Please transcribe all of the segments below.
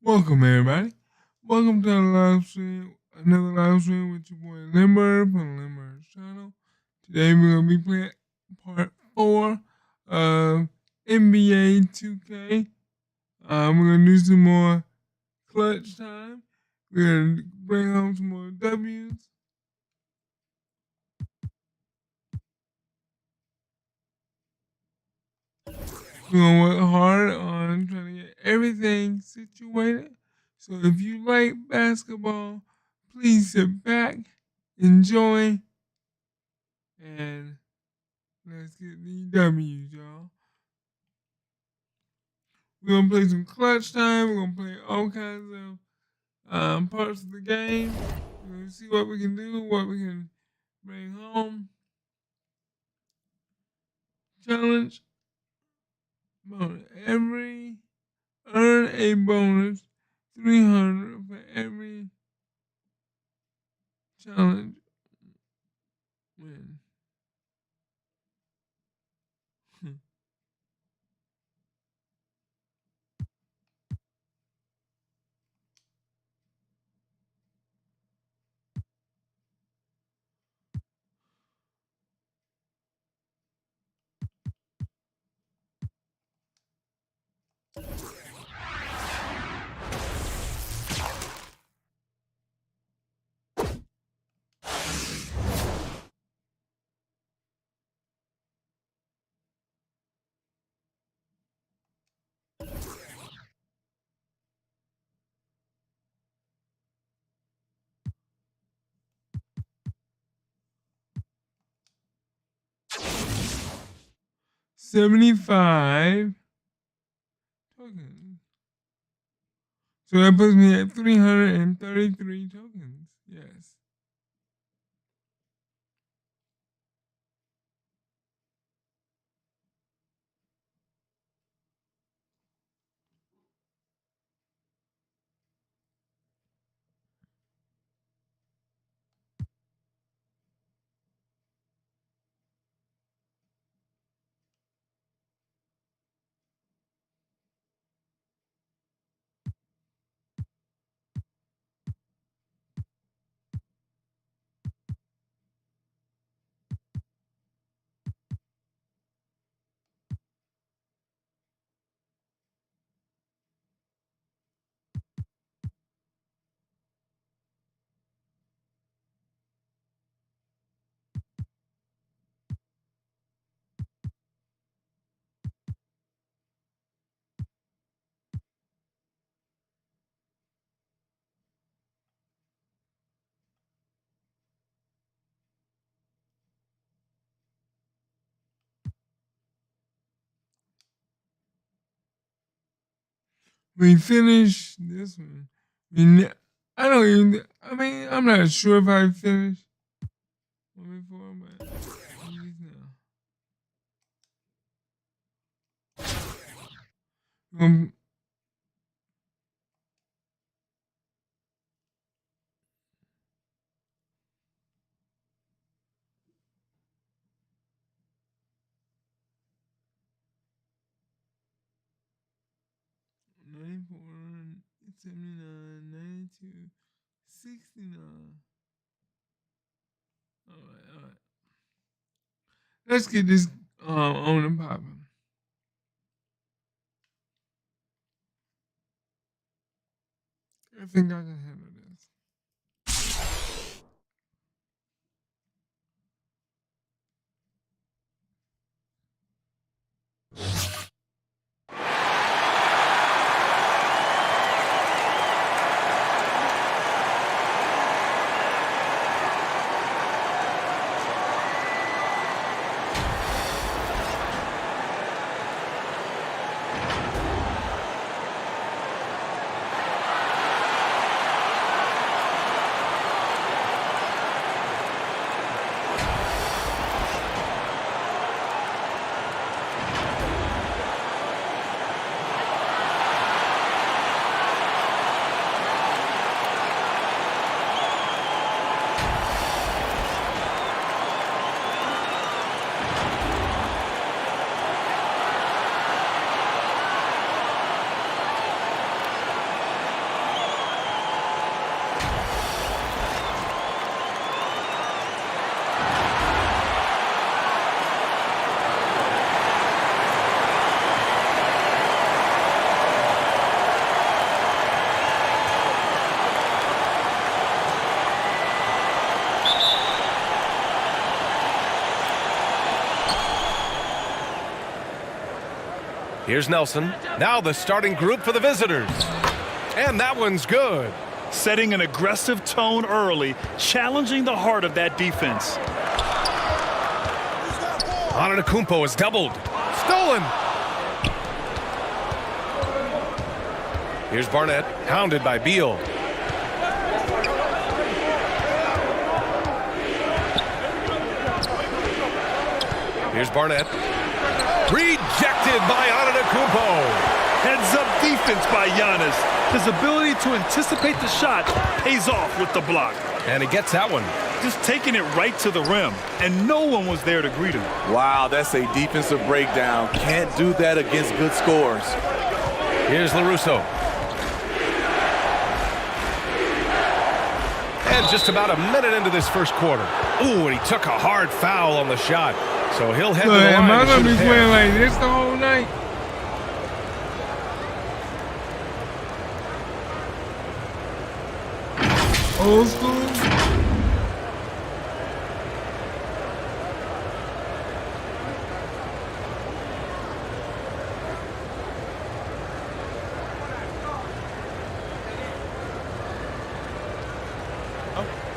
Welcome everybody. Welcome to the live stream, another live stream with your boy Limber from Limber's channel. Today we're gonna be playing part 4 of NBA 2K. We're gonna do some more clutch time. We're gonna bring home some more W's. We're gonna work hard on trying to get everything situated. So if you like basketball, please sit back, enjoy, and let's get these W's, y'all. We're gonna play some clutch time. We're gonna play all kinds of parts of the game. We're gonna see what we can do, what we can bring home. Challenge. Earn a bonus 300 for every challenge win. 75 tokens. So that puts me at 333 tokens. Yes. We finished this one. I don't even. I mean, I'm not sure if I finished one before, but at least now. 94, 79, 92, 69. All right. Let's get this on and popping. I think I can handle this. Here's Nelson. Now the starting group for the visitors. And that one's good. Setting an aggressive tone early, challenging the heart of that defense. Antetokounmpo is doubled. Stolen. Here's Barnett, hounded by Beal. Here's Barnett. Rejected by Antetokounmpo. Heads-up defense by Giannis. His ability to anticipate the shot pays off with the block. And he gets that one. Just taking it right to the rim, and no one was there to greet him. Wow, that's a defensive breakdown. Can't do that against good scores. Here's LaRusso. And just about a minute into this first quarter. Ooh, and he took a hard foul on the shot. So he'll head to the line. Am I to going to shoot be a playing pair. like this the whole night? Old school?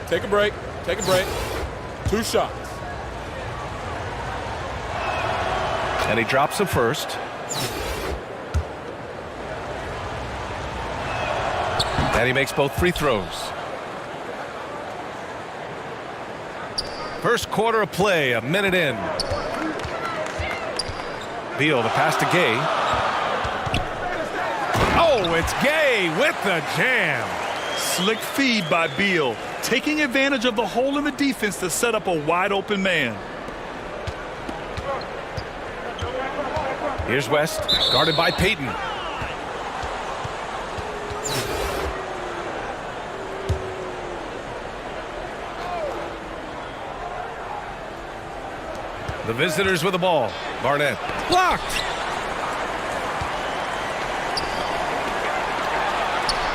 Take a break. Take a break. 2 shots. And he drops the first. And he makes both free throws. First quarter of play, a minute in. Beal, the pass to Gay. Oh, it's Gay with the jam. Slick feed by Beal, taking advantage of the hole in the defense to set up a wide-open man. Here's West, guarded by Payton. The visitors with the ball. Barnett blocked.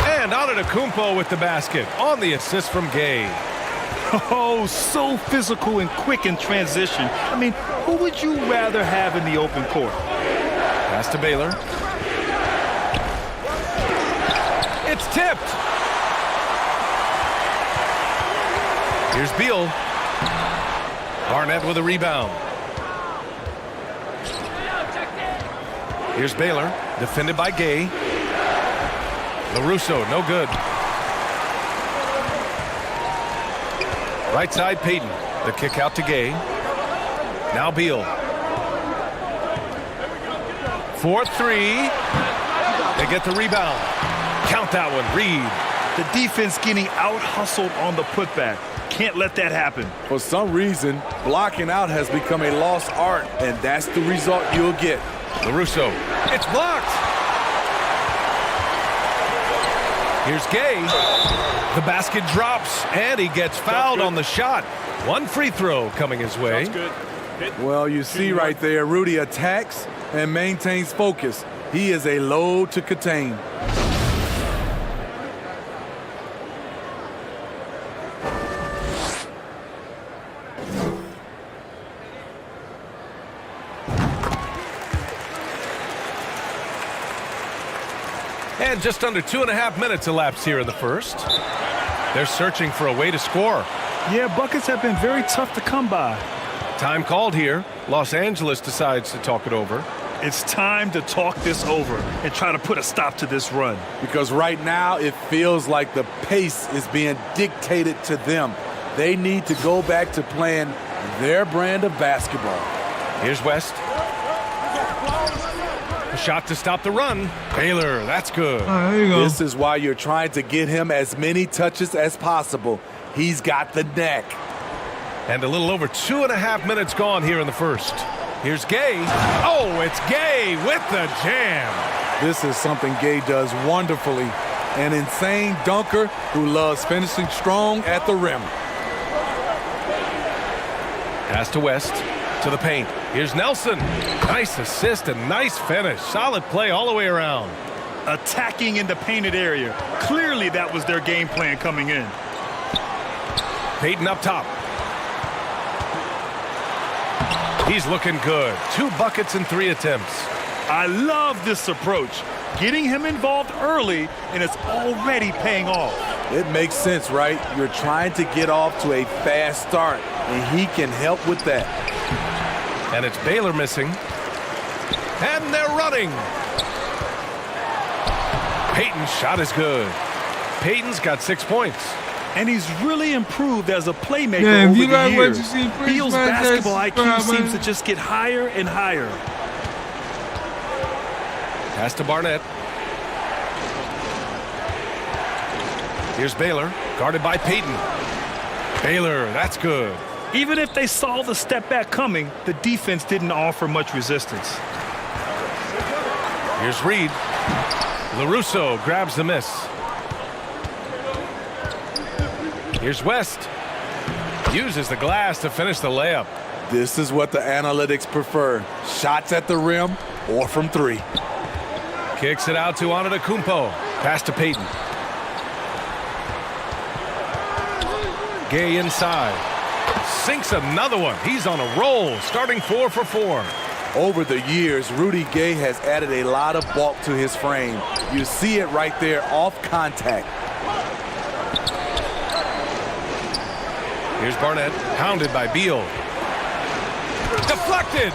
And Antetokounmpo with the basket on the assist from Gay. Oh, so physical and quick in transition. I mean, who would you rather have in the open court? Pass to Baylor. It's tipped. Here's Beal. Barnett with a rebound. Here's Baylor, defended by Gay. LaRusso, no good. Right side, Payton. The kick out to Gay. Now Beal. 4-3. They get the rebound. Count that one, Reed. The defense getting out-hustled on the putback. Can't let that happen. For some reason, blocking out has become a lost art, and that's the result you'll get. LaRusso. It's blocked. Here's Gay. The basket drops, and he gets fouled on the shot. One free throw coming his way. Well, you see right there, Rudy attacks and maintains focus. He is a load to contain. And just under 2.5 minutes elapsed here in the first. They're searching for a way to score. Yeah, buckets have been very tough to come by. Time called here. Los Angeles decides to talk it over. It's time to talk this over and try to put a stop to this run. Because right now it feels like the pace is being dictated to them. They need to go back to playing their brand of basketball. Here's West. A shot to stop the run. Baylor, that's good. There you go. This is why you're trying to get him as many touches as possible. He's got the neck. And a little over 2.5 minutes gone here in the first. Here's Gay. Oh, it's Gay with the jam. This is something Gay does wonderfully. An insane dunker who loves finishing strong at the rim. Pass to West, to the paint. Here's Nelson. Nice assist and nice finish. Solid play all the way around. Attacking in the painted area. Clearly that was their game plan coming in. Payton up top. He's looking good. 2 buckets in 3 attempts. I love this approach. Getting him involved early, and it's already paying off. It makes sense, right? You're trying to get off to a fast start, and he can help with that. And it's Baylor missing. And they're running. Peyton's shot is good. Peyton's got 6 points. And he's really improved as a playmaker Yeah, if over you the like what years. you see, please Beal's smash that basketball IQ subscribe seems button. to just get higher and higher. Pass to Barnett. Here's Baylor, guarded by Peyton. Baylor, that's good. Even if they saw the step back coming, the defense didn't offer much resistance. Here's Reed. LaRusso grabs the miss. Here's West. Uses the glass to finish the layup. This is what the analytics prefer. Shots at the rim or from three. Kicks it out to Antetokounmpo. Pass to Peyton. Gay inside. Sinks another one. He's on a roll, starting 4 for 4. Over the years, Rudy Gay has added a lot of bulk to his frame. You see it right there off contact. Here's Barnett, pounded by Beal. Deflected.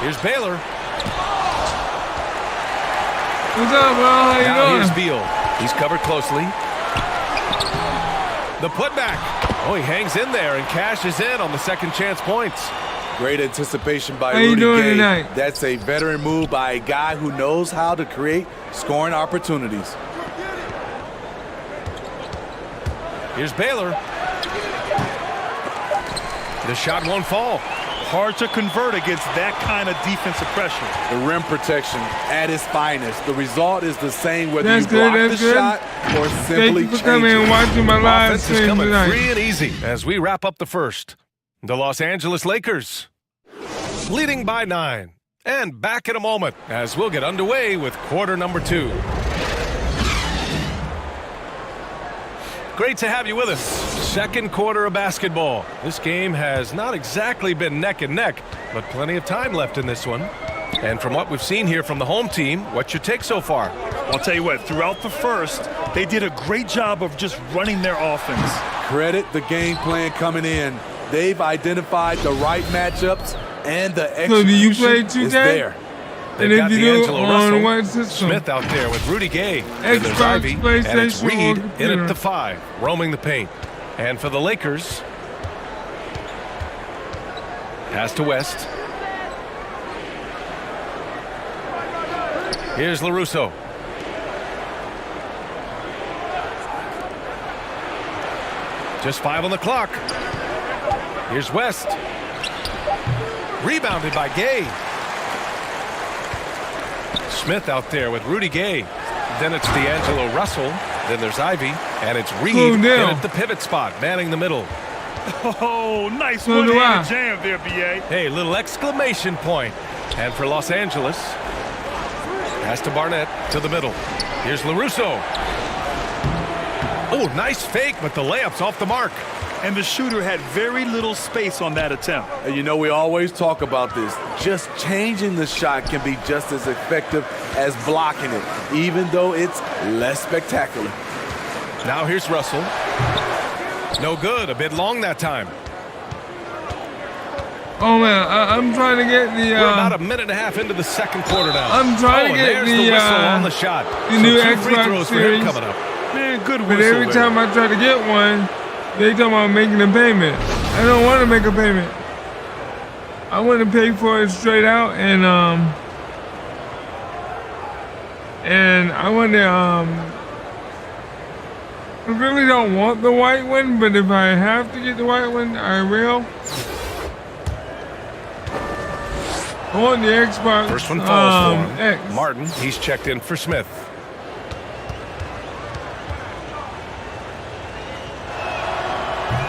Here's Baylor. What's up, bro? How you Now doing? here's Beal. He's covered closely. The putback. Oh, he hangs in there and cashes in on the second chance points. Great anticipation by How you Rudy doing Gay. tonight? That's a veteran move by a guy who knows how to create scoring opportunities. Here's Baylor. The shot won't fall. Hard to convert against that kind of defensive pressure. The rim protection at its finest. The result is the same whether That's you good, block the that's good. shot or Thank simply you for change coming and it. watching my live Offense is stream coming tonight. free and easy as we wrap up the first. The Los Angeles Lakers leading by 9. And back in a moment as we'll get underway with quarter number 2. Great to have you with us. Second quarter of basketball. This game has not exactly been neck and neck, but plenty of time left in this one. And from what we've seen here from the home team, what's your take so far? I'll tell you what, throughout the first, they did a great job of just running their offense. Credit the game plan coming in. They've identified the right matchups and the So do you play execution 2K? is there. They've And if got you do, D'Angelo on Russell, what system? Smith out there with Rudy Gay. And there's Xbox, Ivy, and it's PlayStation, or Reed in computer? at the 5, roaming the paint. And for the Lakers, pass to West. Here's LaRusso. Just 5 on the clock. Here's West. Rebounded by Gay. Smith out there with Rudy Gay. Then it's D'Angelo Russell. Then there's Ivy. And it's Reed Oh, in damn. at the pivot spot, manning the middle. Oh, nice So do I. one-handed jam there, B.A. Hey, little exclamation point. And for Los Angeles, pass to Barnett to the middle. Here's LaRusso. Oh, nice fake, but the layup's off the mark. And the shooter had very little space on that attempt. And you know, we always talk about this. Just changing the shot can be just as effective as blocking it, even though it's less spectacular. Now here's Russell. No good, a bit long that time. Oh man, I'm trying to get the. We're about a minute and a half into the second quarter now. I'm trying to and get there's the, the whistle on the shot. the So new 2 free Xbox throws for series. him coming up. Man, good But whistle every there. time I try to get one, they talking about making a payment. I don't want to make a payment. I want to pay for it straight out, and I want to I really don't want the white one, but if I have to get the white one, I will. I want the Xbox. First one falls for him. X. Martin, he's checked in for Smith.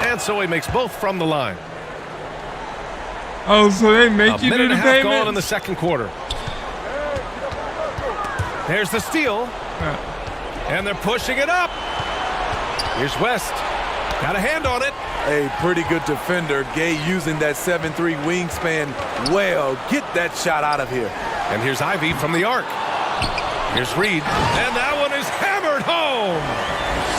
And so he makes both from the line. Oh, so they make A you minute do and the a half gone in payment? the second quarter. There's the steal. And they're pushing it up. Here's West. Got a hand on it. A pretty good defender. Gay using that 7'3" wingspan well. Get that shot out of here. And here's Ivy from the arc. Here's Reed, and that one is hammered home.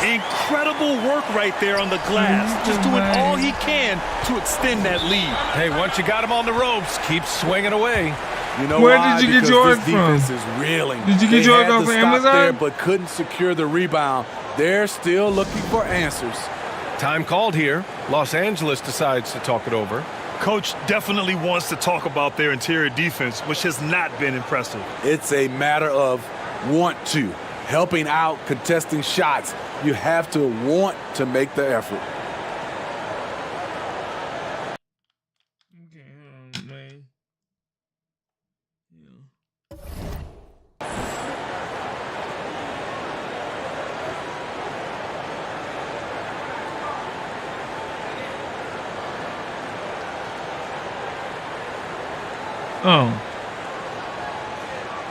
Incredible work right there on the glass. Just doing all he can to extend that lead. Hey, once you got him on the ropes, keep swinging away. You know Where why? did you get Because yours this defense from? is reeling. Did you get They yours had off to of stop Amazon? there, but couldn't secure the rebound. They're still looking for answers. Time called here. Los Angeles decides to talk it over. Coach definitely wants to talk about their interior defense, which has not been impressive. It's a matter of want to. Helping out, contesting shots. You have to want to make the effort. Okay, hold on, man. Yeah. Oh.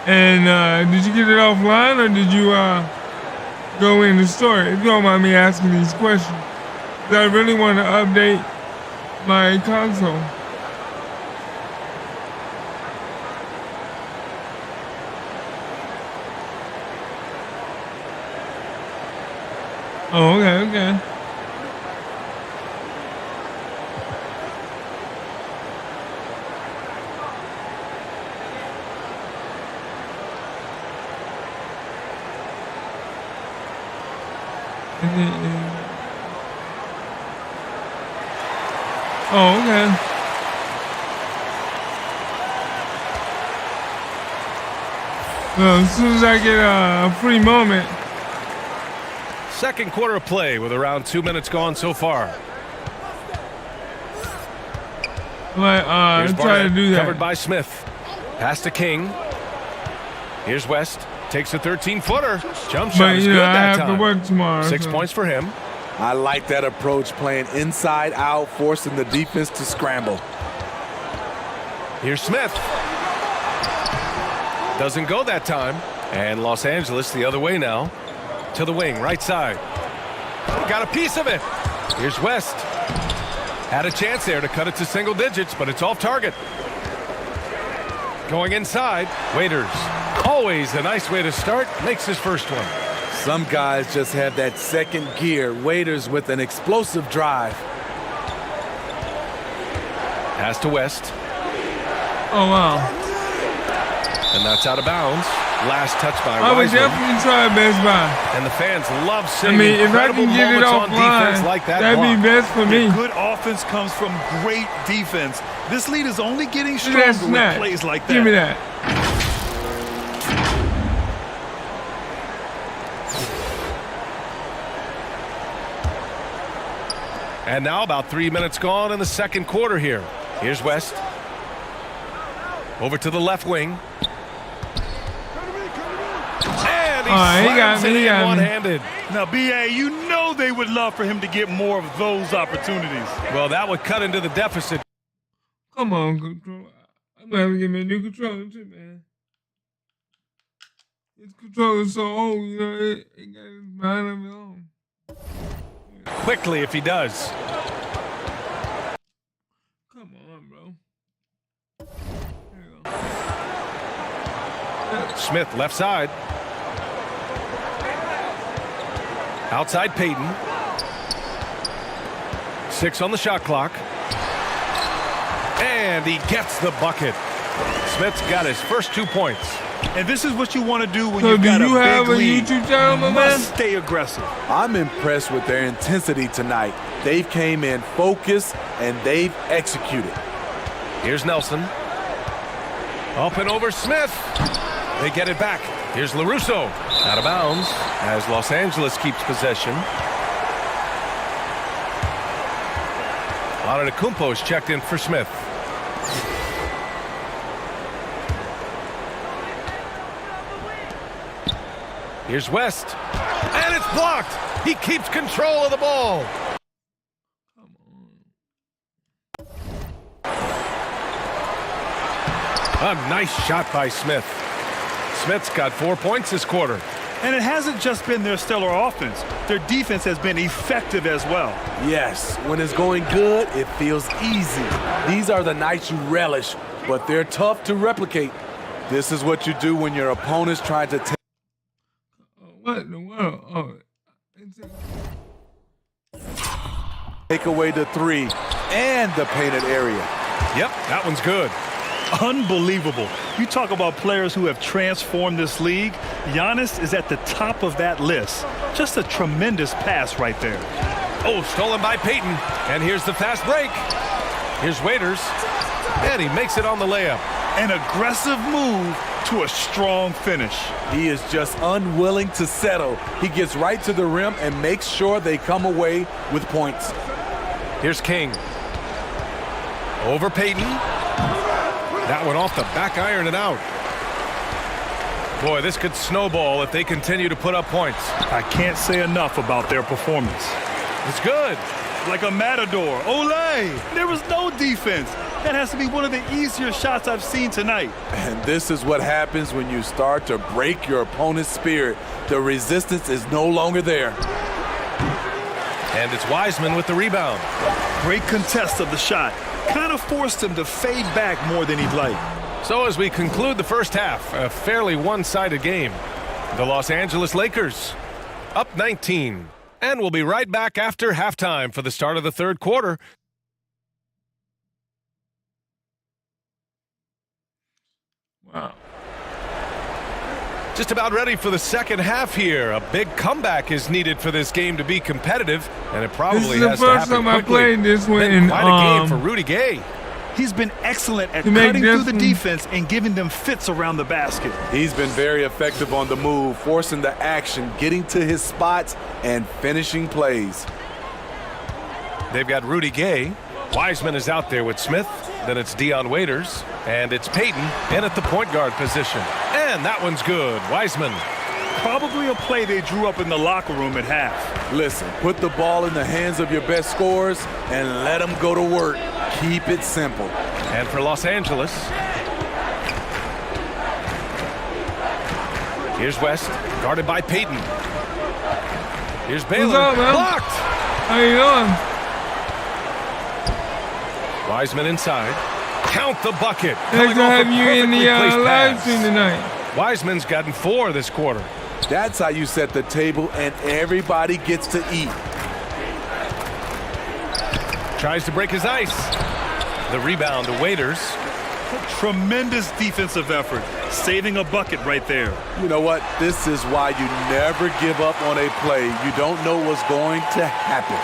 And did you get it offline or did you go in the store? If you don't mind me asking these questions. 'Cause I really want to update my console. Oh, okay, okay. Oh, okay. Well, as soon as I get a free moment. Second quarter of play with around 2 minutes gone so far. Like, Here's try to Barnett, do that. covered by Smith. Pass to King. Here's West. Takes a 13-footer. Jump shot But, is you good know, I that have time. to work tomorrow. 6 so. points for him. I like that approach, playing inside out, forcing the defense to scramble. Here's Smith. Doesn't go that time. And Los Angeles the other way now. To the wing, right side. Got a piece of it. Here's West. Had a chance there to cut it to single digits, but it's off target. Going inside, Waiters. Always a nice way to start. Makes his first one. Some guys just have that second gear. Waiters with an explosive drive. Pass to West. Oh, wow. And that's out of bounds. Last touch by I would Wiseman. definitely try Best Buy. And the fans love I seeing mean, if I incredible can get it moments on defense offline, like that that'd block. be best for me. Good offense comes from great defense. This lead is only getting Give me that stronger with snap. plays like that. Give me that. And now about 3 minutes gone in the second quarter here. Here's West. Over to the left wing. And he He got slams me, it he in got me. one-handed. Now, B.A., you know they would love for him to get more of those opportunities. Well, that would cut into the deficit. Come on, controller. I'm gonna have to get me a new controller too, man. This controller's so old, you know, it got its mind of its own. Quickly if he does. Come on, bro. There you go. Smith left side. Outside Peyton. 6 on the shot clock. And he gets the bucket. Smith's got his first 2 points. And this is what you want to do when So you've do got you a have big a lead. YouTube channel, my You man? must stay aggressive. I'm impressed with their intensity tonight. They've came in focused and they've executed. Here's Nelson. Up and over Smith. They get it back. Here's LaRusso. Out of bounds as Los Angeles keeps possession. Antetokounmpo is checked in for Smith. Here's West. And it's blocked. He keeps control of the ball. A nice shot by Smith. Smith's got 4 points this quarter. And it hasn't just been their stellar offense. Their defense has been effective as well. Yes, when it's going good, it feels easy. These are the nights you relish, but they're tough to replicate. This is what you do when your opponent's trying to What in the world? Oh, take away the three and the painted area. Yep, that one's good. Unbelievable. You talk about players who have transformed this league. Giannis is at the top of that list. Just a tremendous pass right there. Oh, stolen by Payton. And here's the fast break. Here's Waiters. And he makes it on the layup. An aggressive move to a strong finish. He is just unwilling to settle. He gets right to the rim and makes sure they come away with points. Here's King. Over Payton. That one off the back iron and out. Boy, this could snowball if they continue to put up points. I can't say enough about their performance. It's good. Like a matador. Olay! There was no defense. That has to be one of the easier shots I've seen tonight. And this is what happens when you start to break your opponent's spirit. The resistance is no longer there. And it's Wiseman with the rebound. Great contest of the shot. Kind of forced him to fade back more than he'd like. So as we conclude the first half, a fairly one-sided game. The Los Angeles Lakers up 19. And we'll be right back after halftime for the start of the third quarter. wow. Just about ready for the second half here. A big comeback is needed for this game to be competitive, and it probably This is the has to first happen time I quickly. played this one Been in, quite a game for Rudy Gay. He's been excellent at To make cutting through the this- defense and giving them fits around the basket. He's been very effective on the move, forcing the action, getting to his spots, and finishing plays. They've got Rudy Gay. Wiseman is out there with Smith. Then it's Dion Waiters. And it's Payton in at the point guard position. And that one's good. Wiseman. Probably a play they drew up in the locker room at half. Listen, put the ball in the hands of your best scorers and let them go to work. Keep it simple. And for Los Angeles, here's West, guarded by Payton. Here's Baylor, up, man? blocked. How you doing? Wiseman inside. Count the bucket. Nice Coming to off a have you in perfectly the placed live pass. stream tonight. Wiseman's gotten 4 this quarter. That's how you set the table and everybody gets to eat. Tries to break his ice. The rebound to Waiters. Tremendous defensive effort. Saving a bucket right there. You know what? This is why you never give up on a play. You don't know what's going to happen.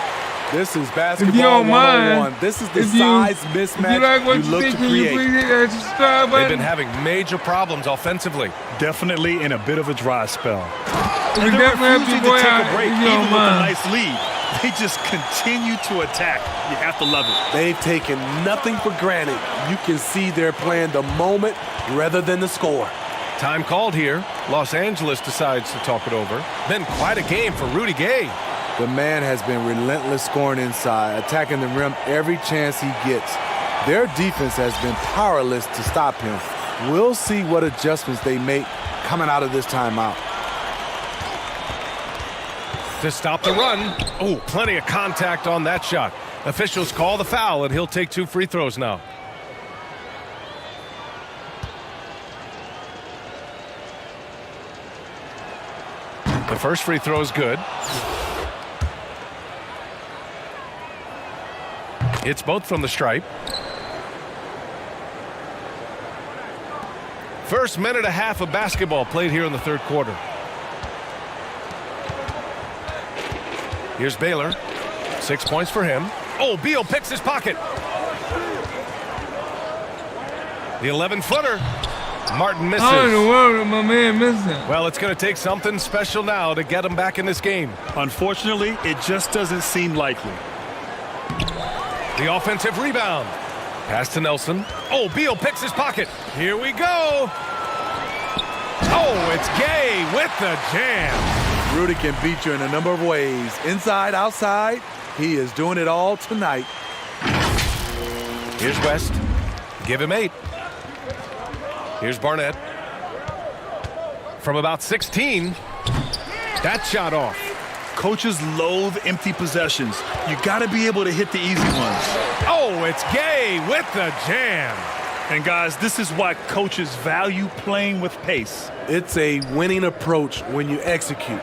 This is If you basketball don't 101. mind, This is the if you- size If you mismatch like what you you look think, to can you create. please hit that subscribe They've button? been having major problems offensively. Definitely in a bit of a dry spell. We And they're definitely have refusing to to go take out a break if you even don't with a mind. nice lead. They just continue to attack. You have to love it. They've taken nothing for granted. You can see they're playing the moment rather than the score. Time called here. Los Angeles decides to talk it over. Been quite a game for Rudy Gay. The man has been relentless scoring inside, attacking the rim every chance he gets. Their defense has been powerless to stop him. We'll see what adjustments they make coming out of this timeout. To stop the run. Oh, plenty of contact on that shot. Officials call the foul, and he'll take 2 free throws now. The first free throw is good. It's both from the stripe. First minute and a half of basketball played here in the third quarter. Here's Baylor. 6 points for him. Oh, Beal picks his pocket. The 11-footer. Martin misses. How in the world did my man miss that? Well, it's going to take something special now to get him back in this game. Unfortunately, it just doesn't seem likely. The offensive rebound. Pass to Nelson. Oh, Beal picks his pocket. Here we go. Oh, it's Gay with the jam. Rudy can beat you in a number of ways. Inside, outside, he is doing it all tonight. Here's West. Give him 8. Here's Barnett. From about 16. That shot off. Coaches loathe empty possessions. You got to be able to hit the easy ones. Oh, it's Gay with the jam. And guys, this is why coaches value playing with pace. It's a winning approach when you execute.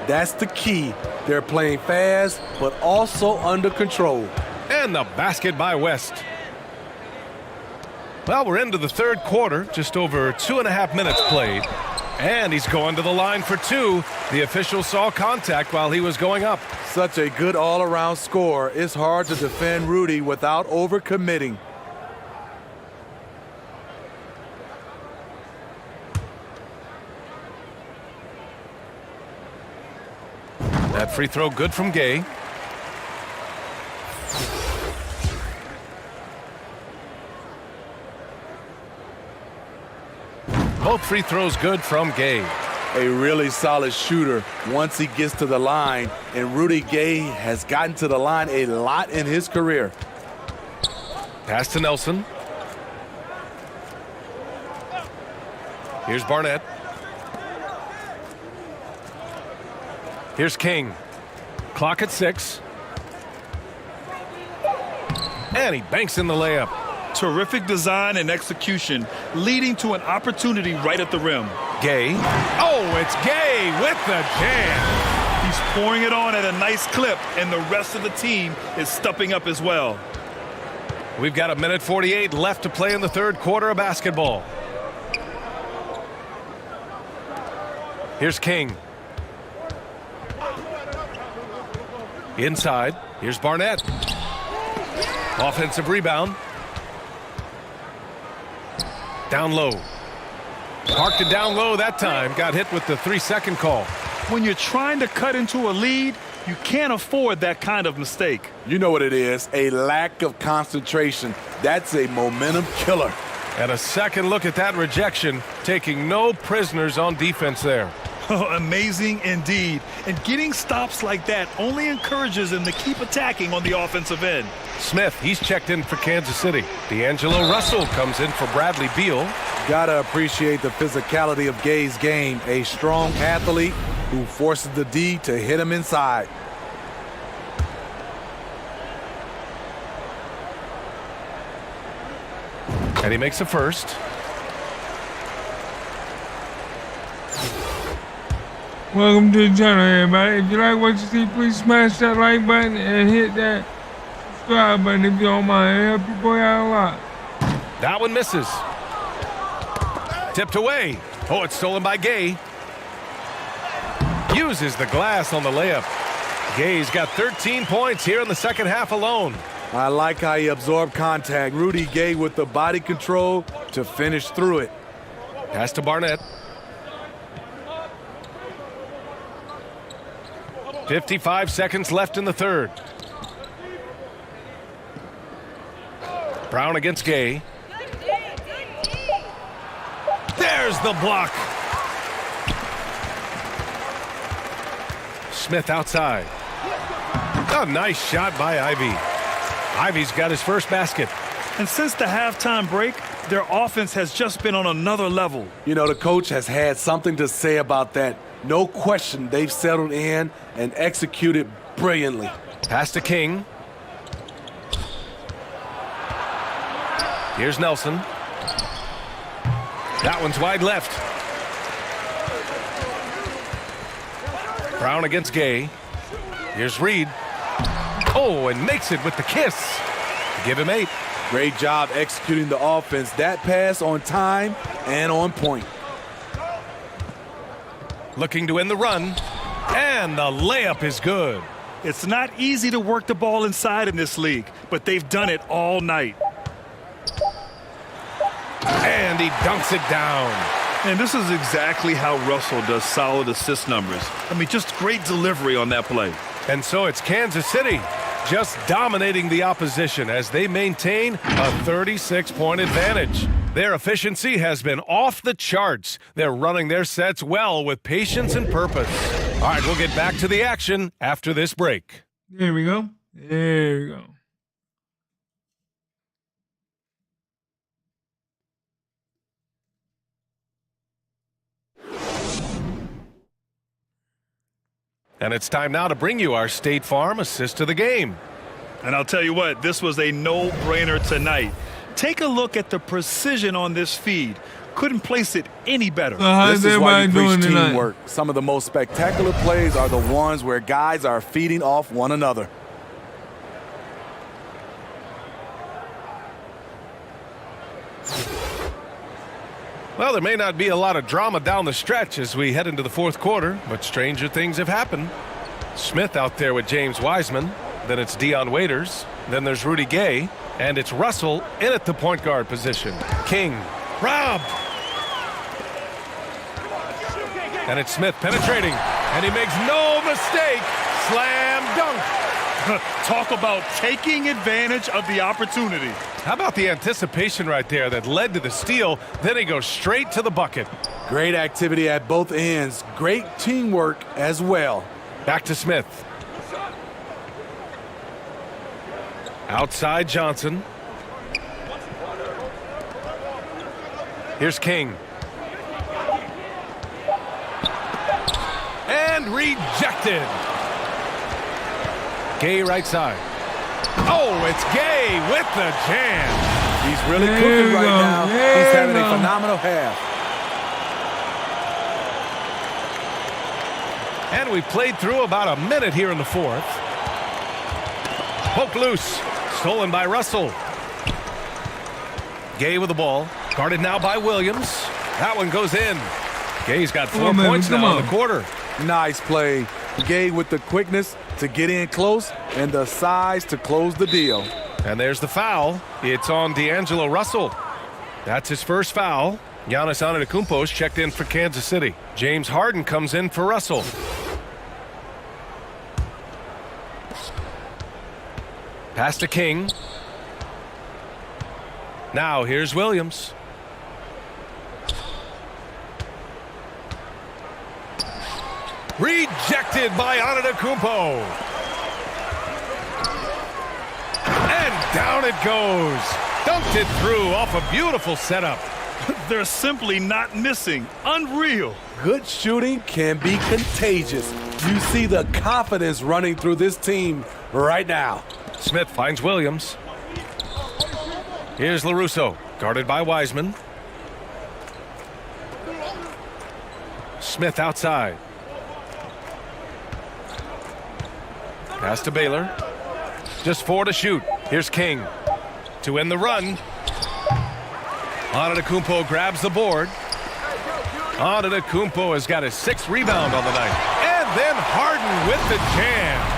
That's the key. They're playing fast, but also under control. And the basket by West. Well, we're into the third quarter, just over 2.5 minutes played. And he's going to the line for two. The official saw contact while he was going up. Such a good all-around score. It's hard to defend Rudy without overcommitting. That free throw good from Gay. Both free throws good from Gay. A really solid shooter once he gets to the line, and Rudy Gay has gotten to the line a lot in his career. Pass to Nelson. Here's Barnett. Here's King. Clock at 6. And he banks in the layup. Terrific design and execution, leading to an opportunity right at the rim. Gay. Oh, it's Gay with the jam. He's pouring it on at a nice clip, and the rest of the team is stepping up as well. We've got 1:48 left to play in the third quarter of basketball. Here's King. Inside. Here's Barnett. Offensive rebound. Down low. Parked it down low that time. Got hit with the 3-second call. When you're trying to cut into a lead, you can't afford that kind of mistake. You know what it is, a lack of concentration. That's a momentum killer. And a second look at that rejection, taking no prisoners on defense there. Amazing indeed. And getting stops like that only encourages them to keep attacking on the offensive end. Smith, he's checked in for Kansas City. D'Angelo Russell comes in for Bradley Beal. Gotta appreciate the physicality of Gay's game. A strong athlete who forces the D to hit him inside. And he makes the first. Welcome to the channel, everybody. If you like what you see, please smash that like button and hit that subscribe button if you don't mind. It'll help your boy out a lot. That one misses. Tipped away. Oh, it's stolen by Gay. Uses the glass on the layup. Gay's got 13 points here in the second half alone. I like how he absorbed contact. Rudy Gay with the body control to finish through it. Pass to Barnett. 55 seconds left in the third. Brown against Gay. There's the block. Smith outside. A nice shot by Ivy. Ivy's got his first basket. And since the halftime break, their offense has just been on another level. You know, the coach has had something to say about that. No question, they've settled in and executed brilliantly. Pass to King. Here's Nelson. That one's wide left. Brown against Gay. Here's Reed. Oh, and makes it with the kiss. Give him 8. Great job executing the offense. That pass on time and on point. Looking to end the run. And the layup is good. It's not easy to work the ball inside in this league, but they've done it all night. And he dunks it down. And this is exactly how Russell does solid assist numbers. I mean, just great delivery on that play. And so it's Kansas City just dominating the opposition as they maintain a 36-point advantage. Their efficiency has been off the charts. They're running their sets well with patience and purpose. All right, we'll get back to the action after this break. There we go. There we go. And it's time now to bring you our State Farm assist of the game. And I'll tell you what, this was a no-brainer tonight. Take a look at the precision on this feed. Couldn't place it any better. So how's This is why everybody you doing preach tonight? teamwork. Some of the most spectacular plays are the ones where guys are feeding off one another. Well, there may not be a lot of drama down the stretch as we head into the fourth quarter, but stranger things have happened. Smith out there with James Wiseman. Then it's Dion Waiters. Then there's Rudy Gay. And it's Russell in at the point guard position. King. Robbed. And it's Smith penetrating. And he makes no mistake. Slam dunk. Talk about taking advantage of the opportunity. How about the anticipation right there that led to the steal? Then he goes straight to the bucket. Great activity at both ends. Great teamwork as well. Back to Smith. Outside Johnson. Here's King. And rejected. Gay right side. Oh, it's Gay with the jam. He's really There cooking you right go. now. There He's you having a go. phenomenal half. And we played through about a minute here in the fourth. Poked loose. Stolen by Russell. Gay with the ball. Guarded now by Williams. That one goes in. Gay's got 4 on, man. points Come now in on. the quarter. Nice play. Gay with the quickness to get in close and the size to close the deal. And there's the foul. It's on D'Angelo Russell. That's his first foul. Giannis Antetokounmpo's checked in for Kansas City. James Harden comes in for Russell. Pass to King. Now here's Williams. Rejected by Antetokounmpo. And down it goes. Dumped it through off a beautiful setup. They're simply not missing. Unreal. Good shooting can be contagious. You see the confidence running through this team right now. Smith finds Williams. Here's LaRusso, guarded by Wiseman. Smith outside. Pass to Baylor. Just 4 to shoot. Here's King to end the run. Antetokounmpo grabs the board. Antetokounmpo has got his 6th rebound on the night. And then Harden with the jam.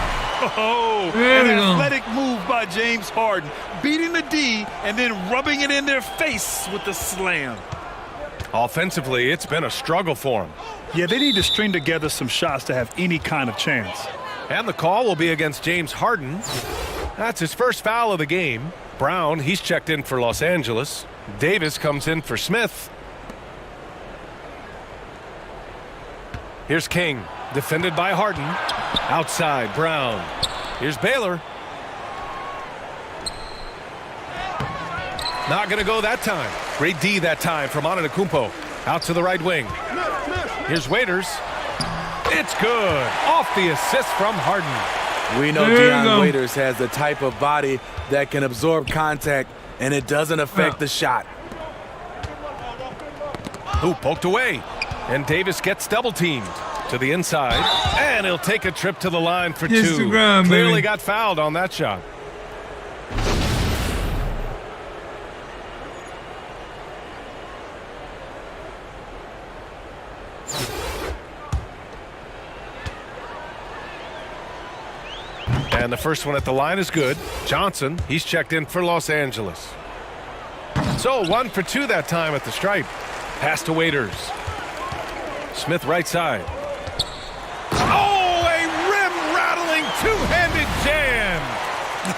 Oh, There an we go. athletic move by James Harden, beating the D and then rubbing it in their face with the slam. Offensively, it's been a struggle for him. Yeah, they need to string together some shots to have any kind of chance. And the call will be against James Harden. That's his first foul of the game. Brown, he's checked in for Los Angeles. Davis comes in for Smith. Here's King, defended by Harden. Outside, Brown. Here's Baylor. Not going to go that time. Great D that time from Antetokounmpo. Out to the right wing. Here's Waiters. It's good. Off the assist from Harden. We know There you Dion go. Waiters has the type of body that can absorb contact and it doesn't affect the shot. Who poked away. And Davis gets double teamed to the inside. And he'll take a trip to the line for Kiss 2. the ground, Clearly baby. got fouled on that shot. And the first one at the line is good. Johnson, he's checked in for Los Angeles. So 1 for 2 that time at the stripe. Pass to Waiters. Smith right side. Oh, a rim-rattling two-handed jam.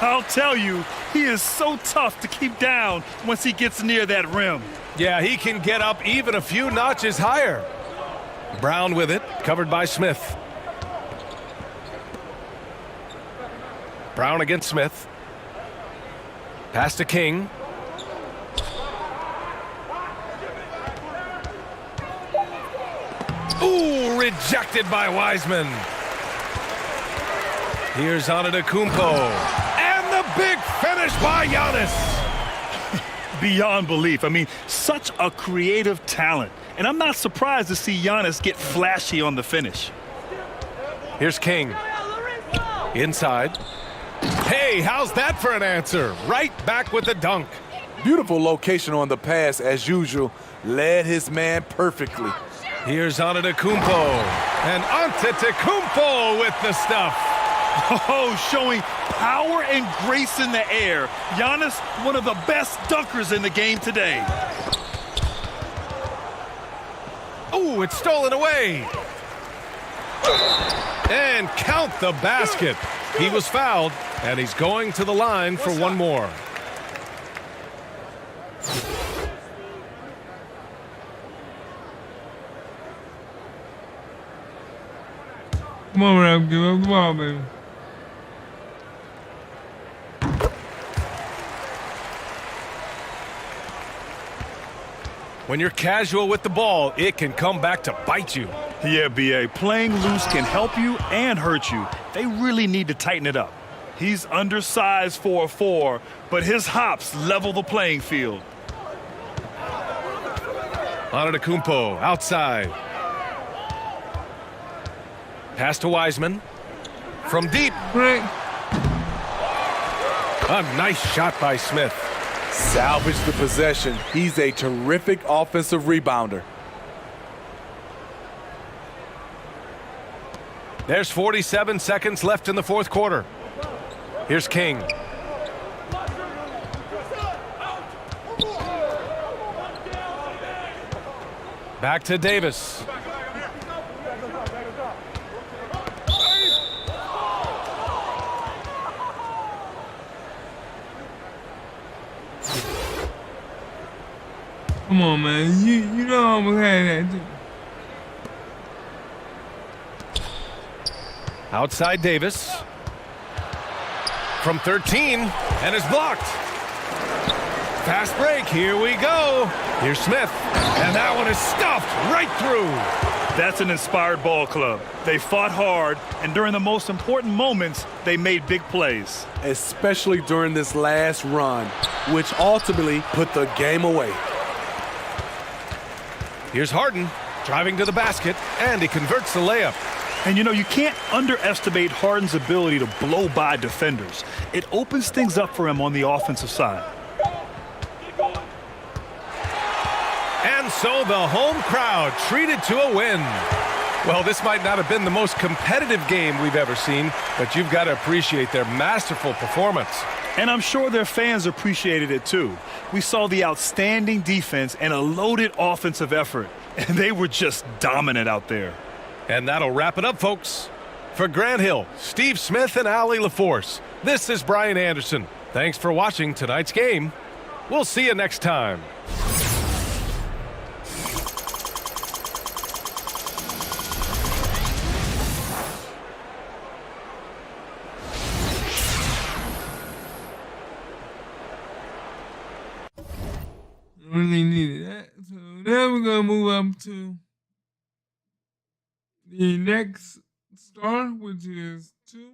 I'll tell you, he is so tough to keep down once he gets near that rim. Yeah, he can get up even a few notches higher. Brown with it, covered by Smith. Brown against Smith. Pass to King. Ooh, rejected by Wiseman. Here's Antetokounmpo. And the big finish by Giannis. beyond belief. I mean, such a creative talent. And I'm not surprised to see Giannis get flashy on the finish. Here's King. Inside. Hey, how's that for an answer? Right back with the dunk. Beautiful location on the pass as usual. Led his man perfectly. Here's Antetokounmpo. And Antetokounmpo with the stuff. Oh, showing power and grace in the air. Giannis, one of the best dunkers in the game today. Oh, it's stolen away. And count the basket. He was fouled, and he's going to the line for one more. Come on, Rap, give up the ball, baby. When you're casual with the ball, it can come back to bite you. Yeah, B.A., playing loose can help you and hurt you. They really need to tighten it up. He's undersized for a 4, but his hops level the playing field. Antetokounmpo outside. Pass to Wiseman. From deep. Break. A nice shot by Smith. Salvage the possession. He's a terrific offensive rebounder. There's 47 seconds left in the fourth quarter. Here's King. Back to Davis. Come on, man. You know I'm gonna have that too. Outside Davis. From 13, and is blocked. Fast break, here we go. Here's Smith, and that one is stuffed right through. That's an inspired ball club. They fought hard, and during the most important moments, they made big plays. Especially during this last run, which ultimately put the game away. Here's Harden, driving to the basket, and he converts the layup. And you know, you can't underestimate Harden's ability to blow by defenders. It opens things up for him on the offensive side. And so the home crowd treated to a win. Well, this might not have been the most competitive game we've ever seen, but you've got to appreciate their masterful performance. And I'm sure their fans appreciated it too. We saw the outstanding defense and a loaded offensive effort, and they were just dominant out there. And that'll wrap it up, folks. For Grant Hill, Steve Smith, and Allie LaForce, this is Brian Anderson. Thanks for watching tonight's game. We'll see you next time. Really needed that. So now we're gonna move up to the next star, which is 2.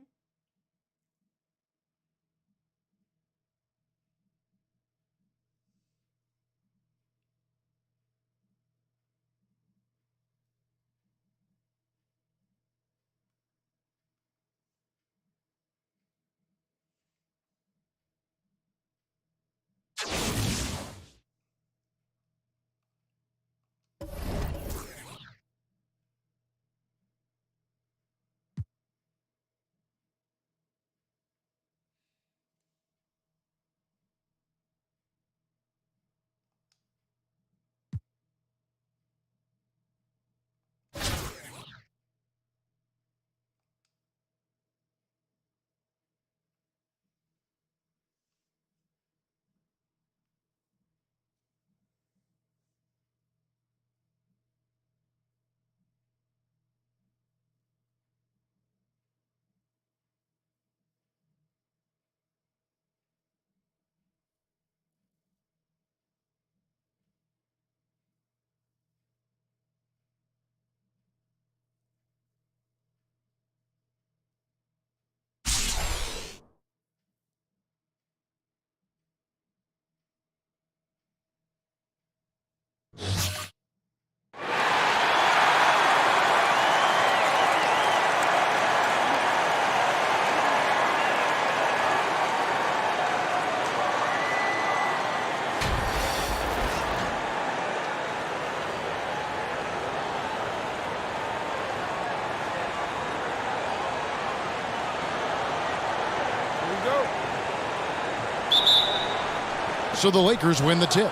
So the Lakers win the tip.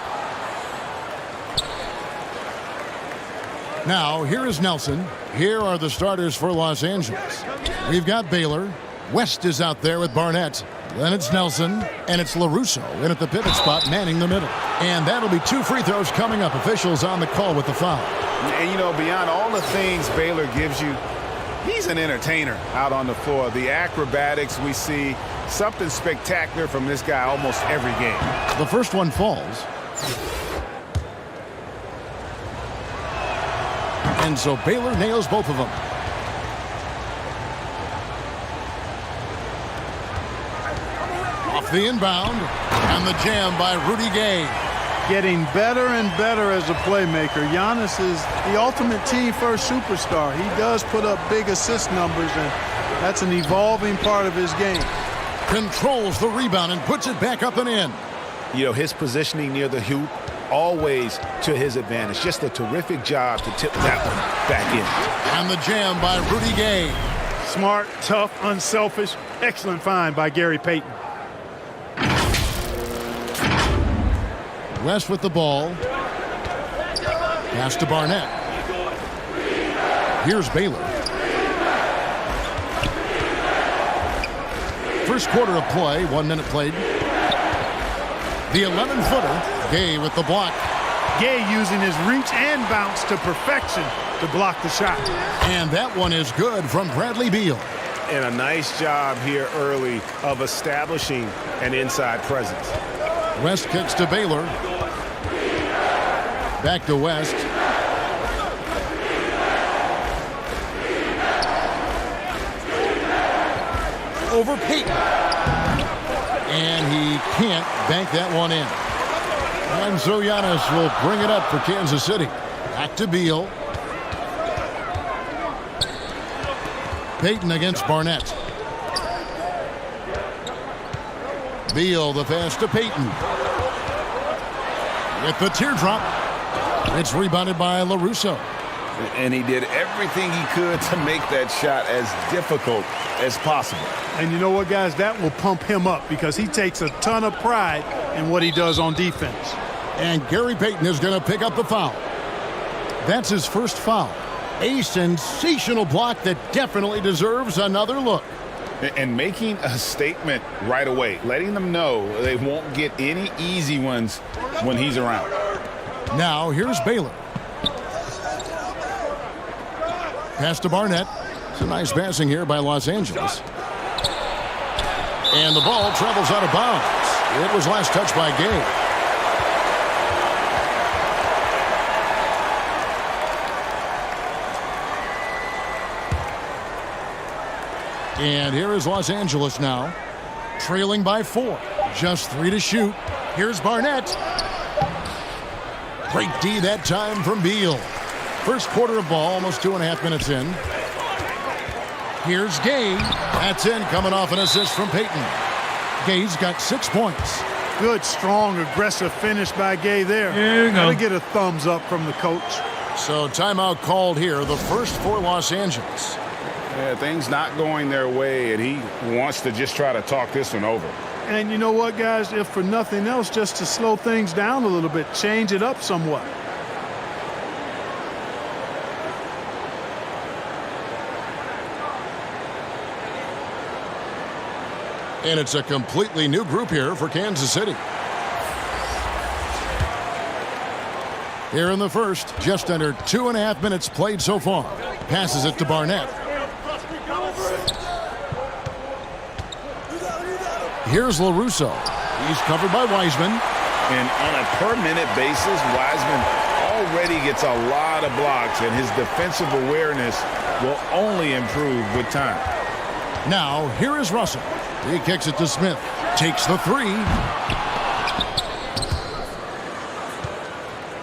Now, here is Nelson. Here are the starters for Los Angeles. We've got Baylor. West is out there with Barnett. Then it's Nelson, and it's LaRusso in at the pivot spot, manning the middle. And that'll be 2 free throws coming up. Officials on the call with the foul. And, you know, beyond all the things Baylor gives you, he's an entertainer out on the floor. The acrobatics we see, something spectacular from this guy almost every game. The first one falls. And so Baylor nails both of them. Off the inbound, and the jam by Rudy Gay. Getting better and better as a playmaker. Giannis is the ultimate team-first superstar. He does put up big assist numbers, and that's an evolving part of his game. Controls the rebound and puts it back up and in. You know, his positioning near the hoop, always to his advantage. Just a terrific job to tip that one back in. And the jam by Rudy Gay. Smart, tough, unselfish. Excellent find by Gary Payton. West with the ball. Pass to Barnett. Here's Baylor. First quarter of play, 1 minute played. The 11-footer, Gay with the block. Gay using his reach and bounce to perfection to block the shot. And that one is good from Bradley Beal. And a nice job here early of establishing an inside presence. West kicks to Baylor. Back to West. Over Payton. And he can't bank that one in. And so Giannis will bring it up for Kansas City. Back to Beal. Payton against Barnett. Beal, the pass to Payton. With the teardrop. It's rebounded by LaRusso. And he did everything he could to make that shot as difficult as possible. And you know what, guys? That will pump him up because he takes a ton of pride in what he does on defense. And Gary Payton is going to pick up the foul. That's his first foul. A sensational block that definitely deserves another look. And making a statement right away, letting them know they won't get any easy ones when he's around. Now here's Baylor. Pass to Barnett. Some nice passing here by Los Angeles. And the ball travels out of bounds. It was last touched by Gay. And here is Los Angeles now, trailing by 4. Just 3 to shoot. Here's Barnett. Great D that time from Beal. First quarter of ball, almost 2.5 minutes in. Here's Gay. That's in, coming off an assist from Payton. Gay's got 6 points. Good, strong, aggressive finish by Gay there. There you go. Gotta get a thumbs up from the coach. So timeout called here, the first for Los Angeles. Yeah, things not going their way, and he wants to just try to talk this one over. And you know what, guys? If for nothing else, just to slow things down a little bit, change it up somewhat. And it's a completely new group here for Kansas City. Here in the first, just under 2.5 minutes played so far. Passes it to Barnett. Here's LaRusso. He's covered by Wiseman. And on a per-minute basis, Wiseman already gets a lot of blocks, and his defensive awareness will only improve with time. Now, here is Russell. He kicks it to Smith. Takes the 3.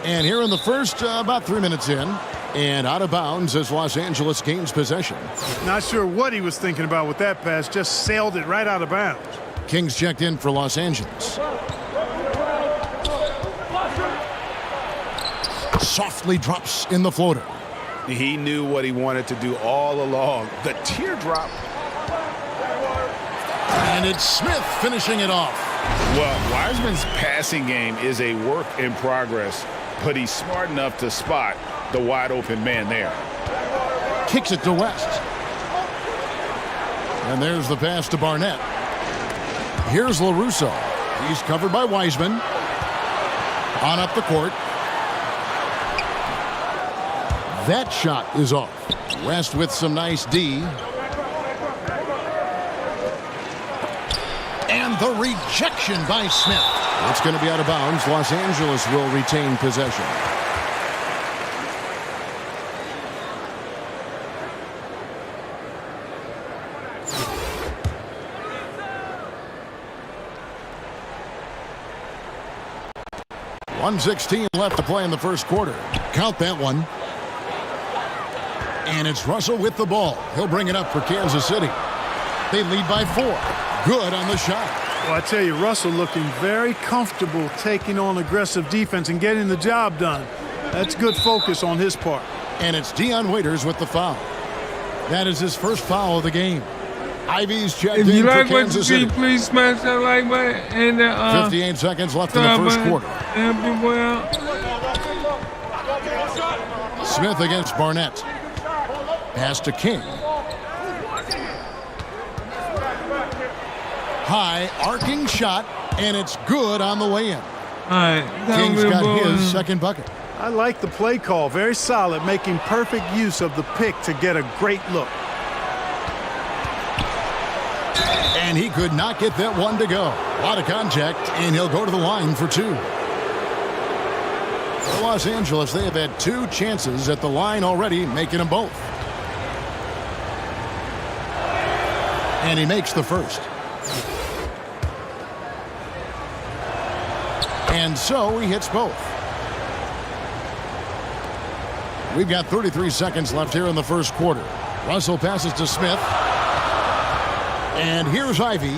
And here in the first, about 3 minutes in. And out of bounds as Los Angeles gains possession. Not sure what he was thinking about with that pass. Just sailed it right out of bounds. Kings checked in for Los Angeles. Softly drops in the floater. He knew what he wanted to do all along. The teardrop. And it's Smith finishing it off. Well, Wiseman's passing game is a work in progress, but he's smart enough to spot the wide open man there. Kicks it to West. And there's the pass to Barnett. Here's LaRusso. He's covered by Wiseman. On up the court. That shot is off. West with some nice D. And the rejection by Smith. It's going to be out of bounds. Los Angeles will retain possession. .116 left to play in the first quarter. Count that one. And it's Russell with the ball. He'll bring it up for Kansas City. They lead by 4. Good on the shot. Well, I tell you, Russell looking very comfortable taking on aggressive defense and getting the job done. That's good focus on his part. And it's Dion Waiters with the foul. That is his first foul of the game. Ivy's checked If in you for like what you Kansas see, City. please smash that like button and 58 seconds left in the first quarter. Help people out. Smith against Barnett. Pass to King. High arcing shot, and it's good on the way in. All right, King's got his second bucket. I like the play call. Very solid, making perfect use of the pick to get a great look. And he could not get that one to go. A lot of contact, and he'll go to the line for 2. For Los Angeles, they have had 2 chances at the line already, making them both. And he makes the first. And so he hits both. We've got 33 seconds left here in the first quarter. Russell passes to Smith. And here's Ivy.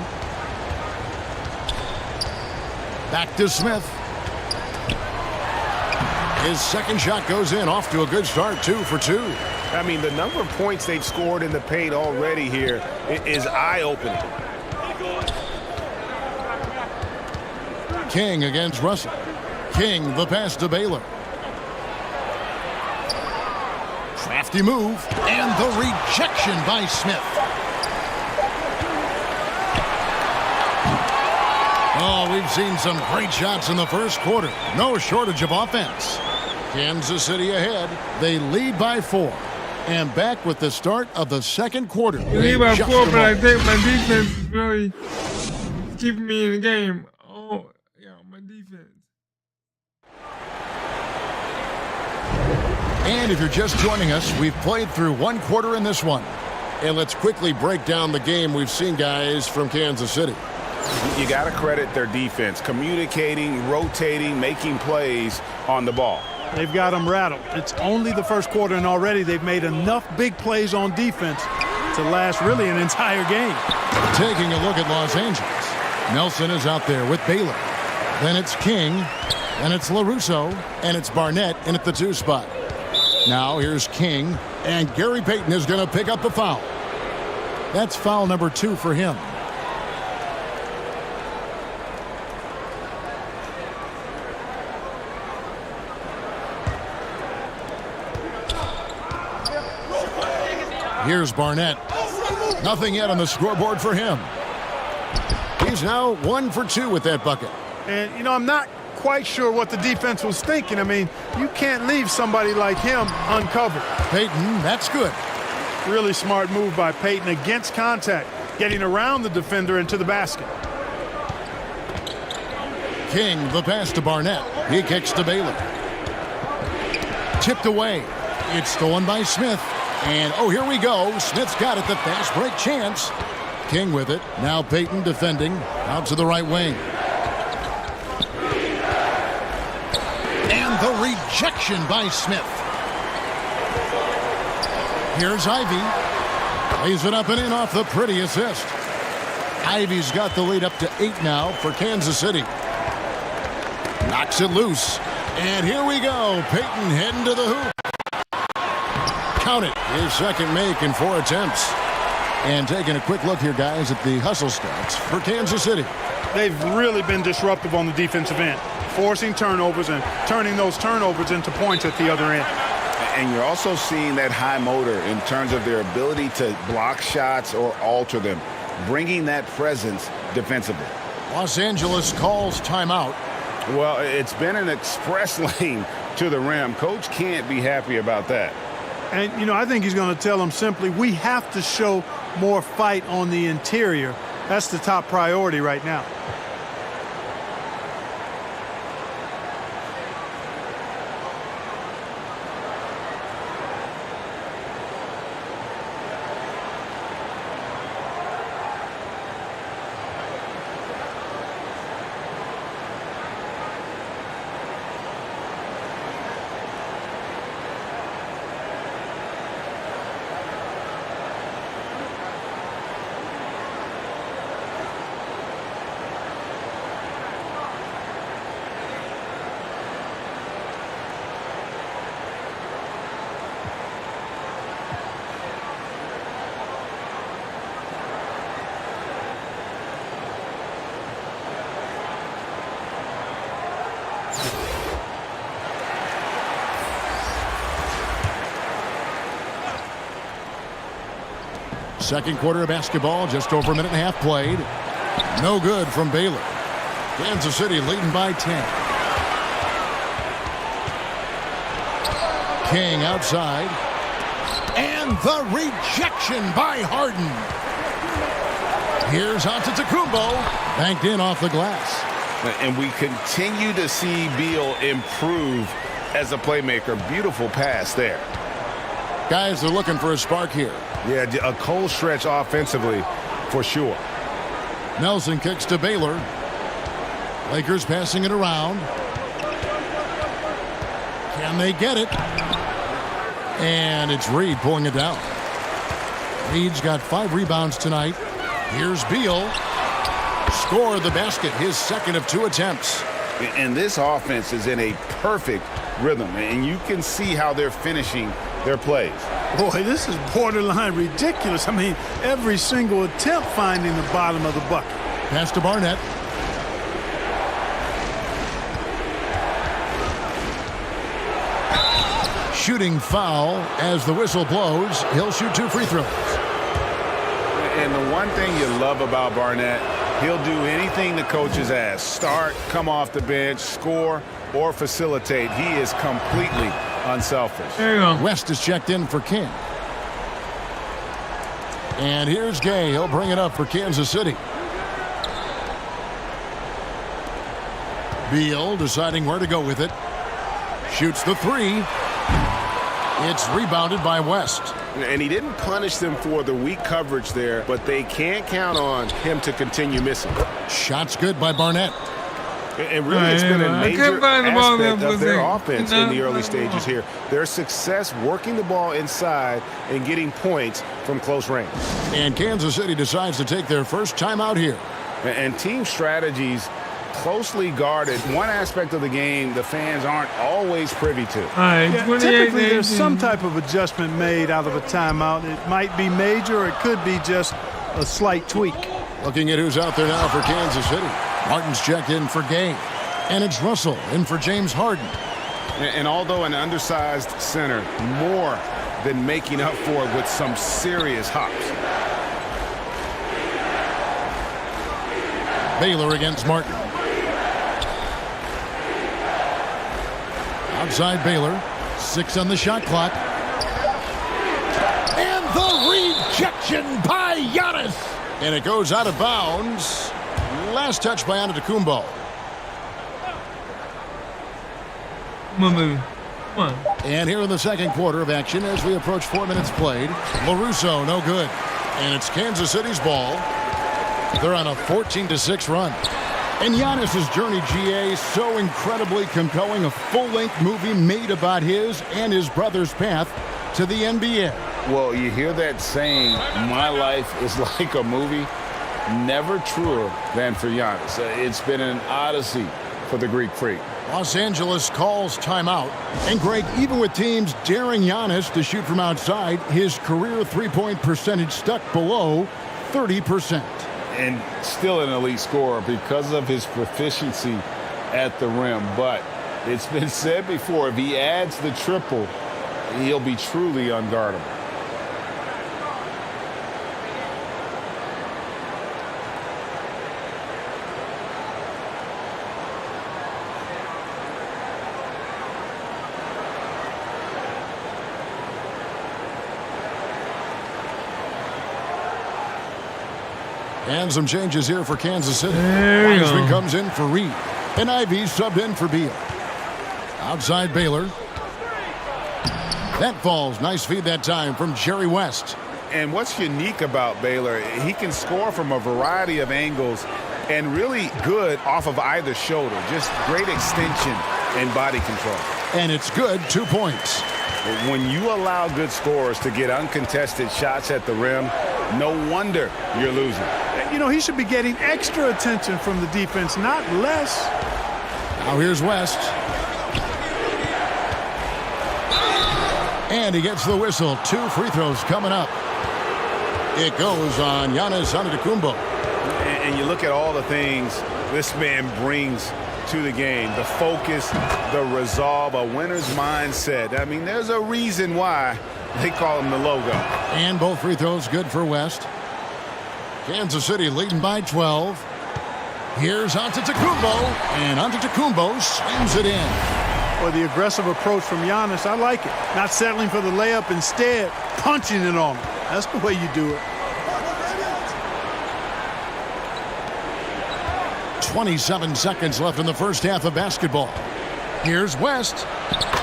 Back to Smith. His second shot goes in, off to a good start, 2 for 2. I mean, the number of points they've scored in the paint already here is eye-opening. King against Russell. King, the pass to Baylor. Crafty move, and the rejection by Smith. Oh, we've seen some great shots in the first quarter. No shortage of offense. Kansas City ahead. They lead by 4. And back with the start of the second quarter. You lead by 4, but I think my defense is really keeping me in the game. Oh, yeah, my defense. And if you're just joining us, we've played through 1 quarter in this one. And let's quickly break down the game we've seen, guys, from Kansas City. You got to credit their defense, communicating, rotating, making plays on the ball. They've got them rattled. It's only the first quarter, and already they've made enough big plays on defense to last really an entire game. Taking a look at Los Angeles. Nelson is out there with Baylor. Then it's King, and it's LaRusso, and it's Barnett in at the 2 spot. Now here's King, and Gary Payton is going to pick up the foul. That's foul number 2 for him. Here's Barnett. Nothing yet on the scoreboard for him. He's now 1 for 2 with that bucket. And, you know, I'm not quite sure what the defense was thinking. I mean, you can't leave somebody like him uncovered. Payton, that's good. Really smart move by Payton against contact, getting around the defender into the basket. King, the pass to Barnett. He kicks to Baylor. Tipped away. It's stolen by Smith. And, oh, here we go. Smith's got it, the fast break chance. King with it. Now Payton defending. Out to the right wing. And the rejection by Smith. Here's Ivy. Lays it up and in off the pretty assist. Ivy's got the lead up to 8 now for Kansas City. Knocks it loose. And here we go. Payton heading to the hoop. Count it. His second make in 4 attempts. And taking a quick look here, guys, at the hustle stats for Kansas City. They've really been disruptive on the defensive end, forcing turnovers and turning those turnovers into points at the other end. And you're also seeing that high motor in terms of their ability to block shots or alter them, bringing that presence defensively. Los Angeles calls timeout. Well, it's been an express lane to the rim. Coach can't be happy about that. And, you know, I think he's going to tell them simply, we have to show more fight on the interior. That's the top priority right now. Second quarter of basketball, just over a minute and a half played. No good from Baylor. Kansas City leading by 10. King outside. And the rejection by Harden. Here's Antetokounmpo. Banked in off the glass. And we continue to see Beal improve as a playmaker. Beautiful pass there. Guys, they're looking for a spark here. Yeah, a cold stretch offensively for sure. Nelson kicks to Baylor. Lakers passing it around. Can they get it? And it's Reed pulling it down. Reed's got 5 rebounds tonight. Here's Beal. Score the basket, his second of 2 attempts. And this offense is in a perfect rhythm, and you can see how they're finishing their plays. Boy, this is borderline ridiculous. I mean, every single attempt finding the bottom of the bucket. Pass to Barnett. Shooting foul as the whistle blows. He'll shoot 2 free throws. And the one thing you love about Barnett, he'll do anything the coaches ask. Start, come off the bench, score, or facilitate. He is completely unselfish. There you go. West is checked in for King. And here's Gay. He'll bring it up for Kansas City. Beal deciding where to go with it. Shoots the 3. It's rebounded by West. And he didn't punish them for the weak coverage there, but they can't count on him to continue missing. Shots good by Barnett. And really, it's been a major aspect of their there. offense in the early stages here. Their success working the ball inside and getting points from close range. And Kansas City decides to take their first timeout here. And team strategies closely guarded. One aspect of the game the fans aren't always privy to. All right, Yeah, 28 typically, there's 18. some type of adjustment made out of a timeout. It might be major, or it could be just a slight tweak. Looking at who's out there now for Kansas City. Martin's checked in for Gay. And it's Russell in for James Harden. And although an undersized center, more than making up for it with some serious hops. Baylor against Martin. Outside Baylor. 6 on the shot clock. And the rejection by Giannis. And it goes out of bounds. Last touch by Antetokounmpo. Come on, baby. Come on. And here in the second quarter of action as we approach 4 minutes played. LaRusso, no good. And it's Kansas City's ball. They're on a 14-6 run. And Giannis's journey, GA, so incredibly compelling. A full-length movie made about his and his brother's path to the NBA. Well, you hear that saying, my life is like a movie. Never truer than for Giannis. It's been an odyssey for the Greek freak. Los Angeles calls timeout. And Greg, even with teams daring Giannis to shoot from outside, his career three-point percentage stuck below 30%. And still an elite scorer because of his proficiency at the rim. But it's been said before, if he adds the triple, he'll be truly unguardable. And some changes here for Kansas City. There you Wiseman go. comes in for Reed. And Ivy subbed in for Beal. Outside Baylor. That falls. Nice feed that time from Jerry West. And what's unique about Baylor, he can score from a variety of angles and really good off of either shoulder. Just great extension and body control. And it's good, 2 points. When you allow good scorers to get uncontested shots at the rim, no wonder you're losing. You know, he should be getting extra attention from the defense, not less. Now here's West. And he gets the whistle. 2 free throws coming up. It goes on Giannis Antetokounmpo. And you look at all the things this man brings to the game. The focus, the resolve, a winner's mindset. I mean, there's a reason why they call him the logo. And both free throws good for West. Kansas City leading by 12. Here's Antetokounmpo. And Antetokounmpo slams it in. Or the aggressive approach from Giannis, I like it. Not settling for the layup, instead punching it on him. That's the way you do it. 27 seconds left in the first half of basketball. Here's West.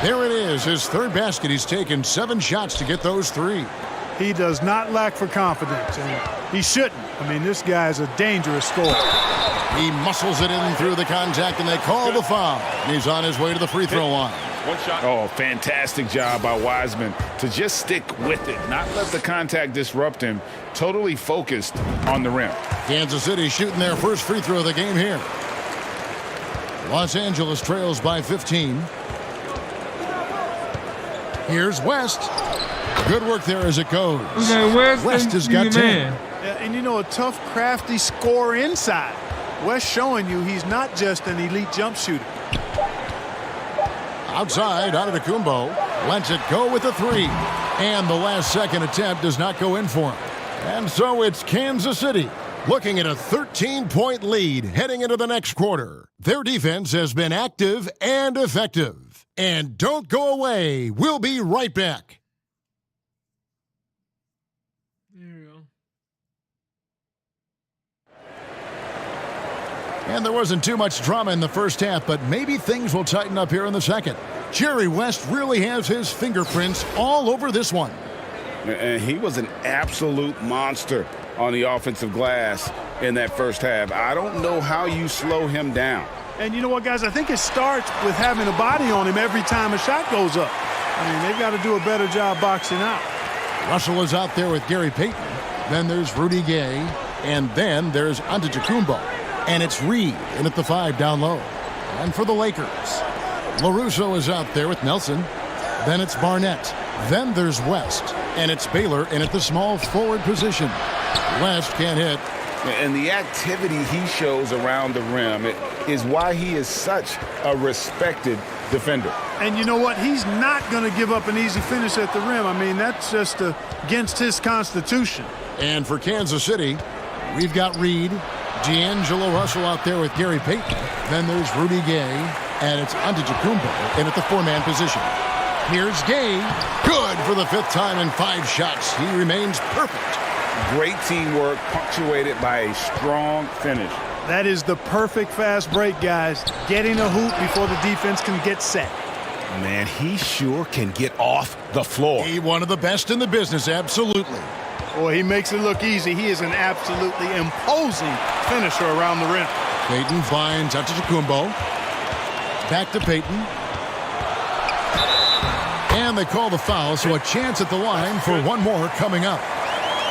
There it is, his third basket. He's taken 7 shots to get those 3. He does not lack for confidence, and he shouldn't. I mean, this guy is a dangerous scorer. He muscles it in through the contact, and they call the foul. He's on his way to the free throw line. Oh, fantastic job by Wiseman to just stick with it, not let the contact disrupt him. Totally focused on the rim. Kansas City shooting their first free throw of the game here. Los Angeles trails by 15. Here's West. Good work there as it goes. Okay, West has got 10. Yeah, and you know, a tough, crafty scorer inside. West showing you he's not just an elite jump shooter. Outside, Antetokounmpo lets it go with a 3. And the last second attempt does not go in for him. And so it's Kansas City looking at a 13-point lead heading into the next quarter. Their defense has been active and effective. And don't go away. We'll be right back. There you go. And there wasn't too much drama in the first half, but maybe things will tighten up here in the second. Jerry West really has his fingerprints all over this one. And he was an absolute monster on the offensive glass in that first half. I don't know how you slow him down. And you know what, guys? I think it starts with having a body on him every time a shot goes up. I mean, they've got to do a better job boxing out. Russell is out there with Gary Payton. Then there's Rudy Gay. And then there's Antetokounmpo. And it's Reed in at the 5 down low. And for the Lakers, LaRusso is out there with Nelson. Then it's Barnett. Then there's West. And it's Baylor in at the small forward position. West can't hit. And the activity he shows around the rim is why he is such a respected defender. And you know what? He's not going to give up an easy finish at the rim. I mean, that's just against his constitution. And for Kansas City, we've got Reed, D'Angelo Russell out there with Gary Payton. Then there's Rudy Gay, and it's Antetokounmpo in at the 4-man position. Here's Gay. Good for the 5th time in 5 shots. He remains perfect. Great teamwork punctuated by a strong finish. That is the perfect fast break, guys. Getting a hoop before the defense can get set. Man, he sure can get off the floor. He one of the best in the business, absolutely. Boy, he makes it look easy. He is an absolutely imposing finisher around the rim. Payton finds Antetokounmpo. Back to Payton. And they call the foul, so a chance at the line for one more coming up.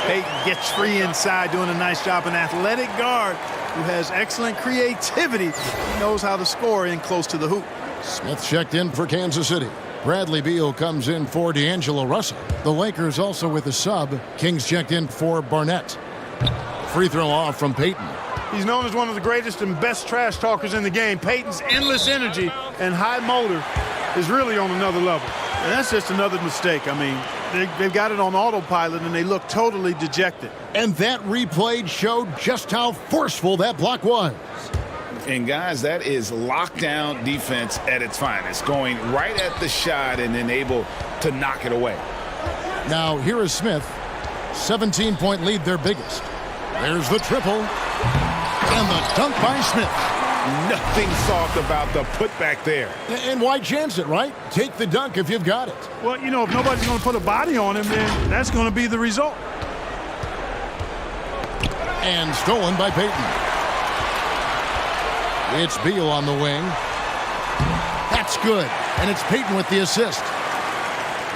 Payton gets free inside, doing a nice job. An athletic guard who has excellent creativity. He knows how to score in close to the hoop. Smith checked in for Kansas City. Bradley Beal comes in for D'Angelo Russell. The Lakers also with a sub. Kings checked in for Barnett. Free throw off from Payton. He's known as one of the greatest and best trash talkers in the game. Payton's endless energy and high motor is really on another level. And that's just another mistake. I mean, they've got it on autopilot, and they look totally dejected. And that replay showed just how forceful that block was. And guys, that is lockdown defense at its finest, going right at the shot and then able to knock it away. Now here is Smith. 17-point lead, their biggest. There's the triple. And the dunk by Smith. Nothing soft about the putback there. And why chance it, right? Take the dunk if you've got it. Well, you know, if nobody's going to put a body on him, then that's going to be the result. And stolen by Payton. It's Beal on the wing. That's good. And it's Payton with the assist.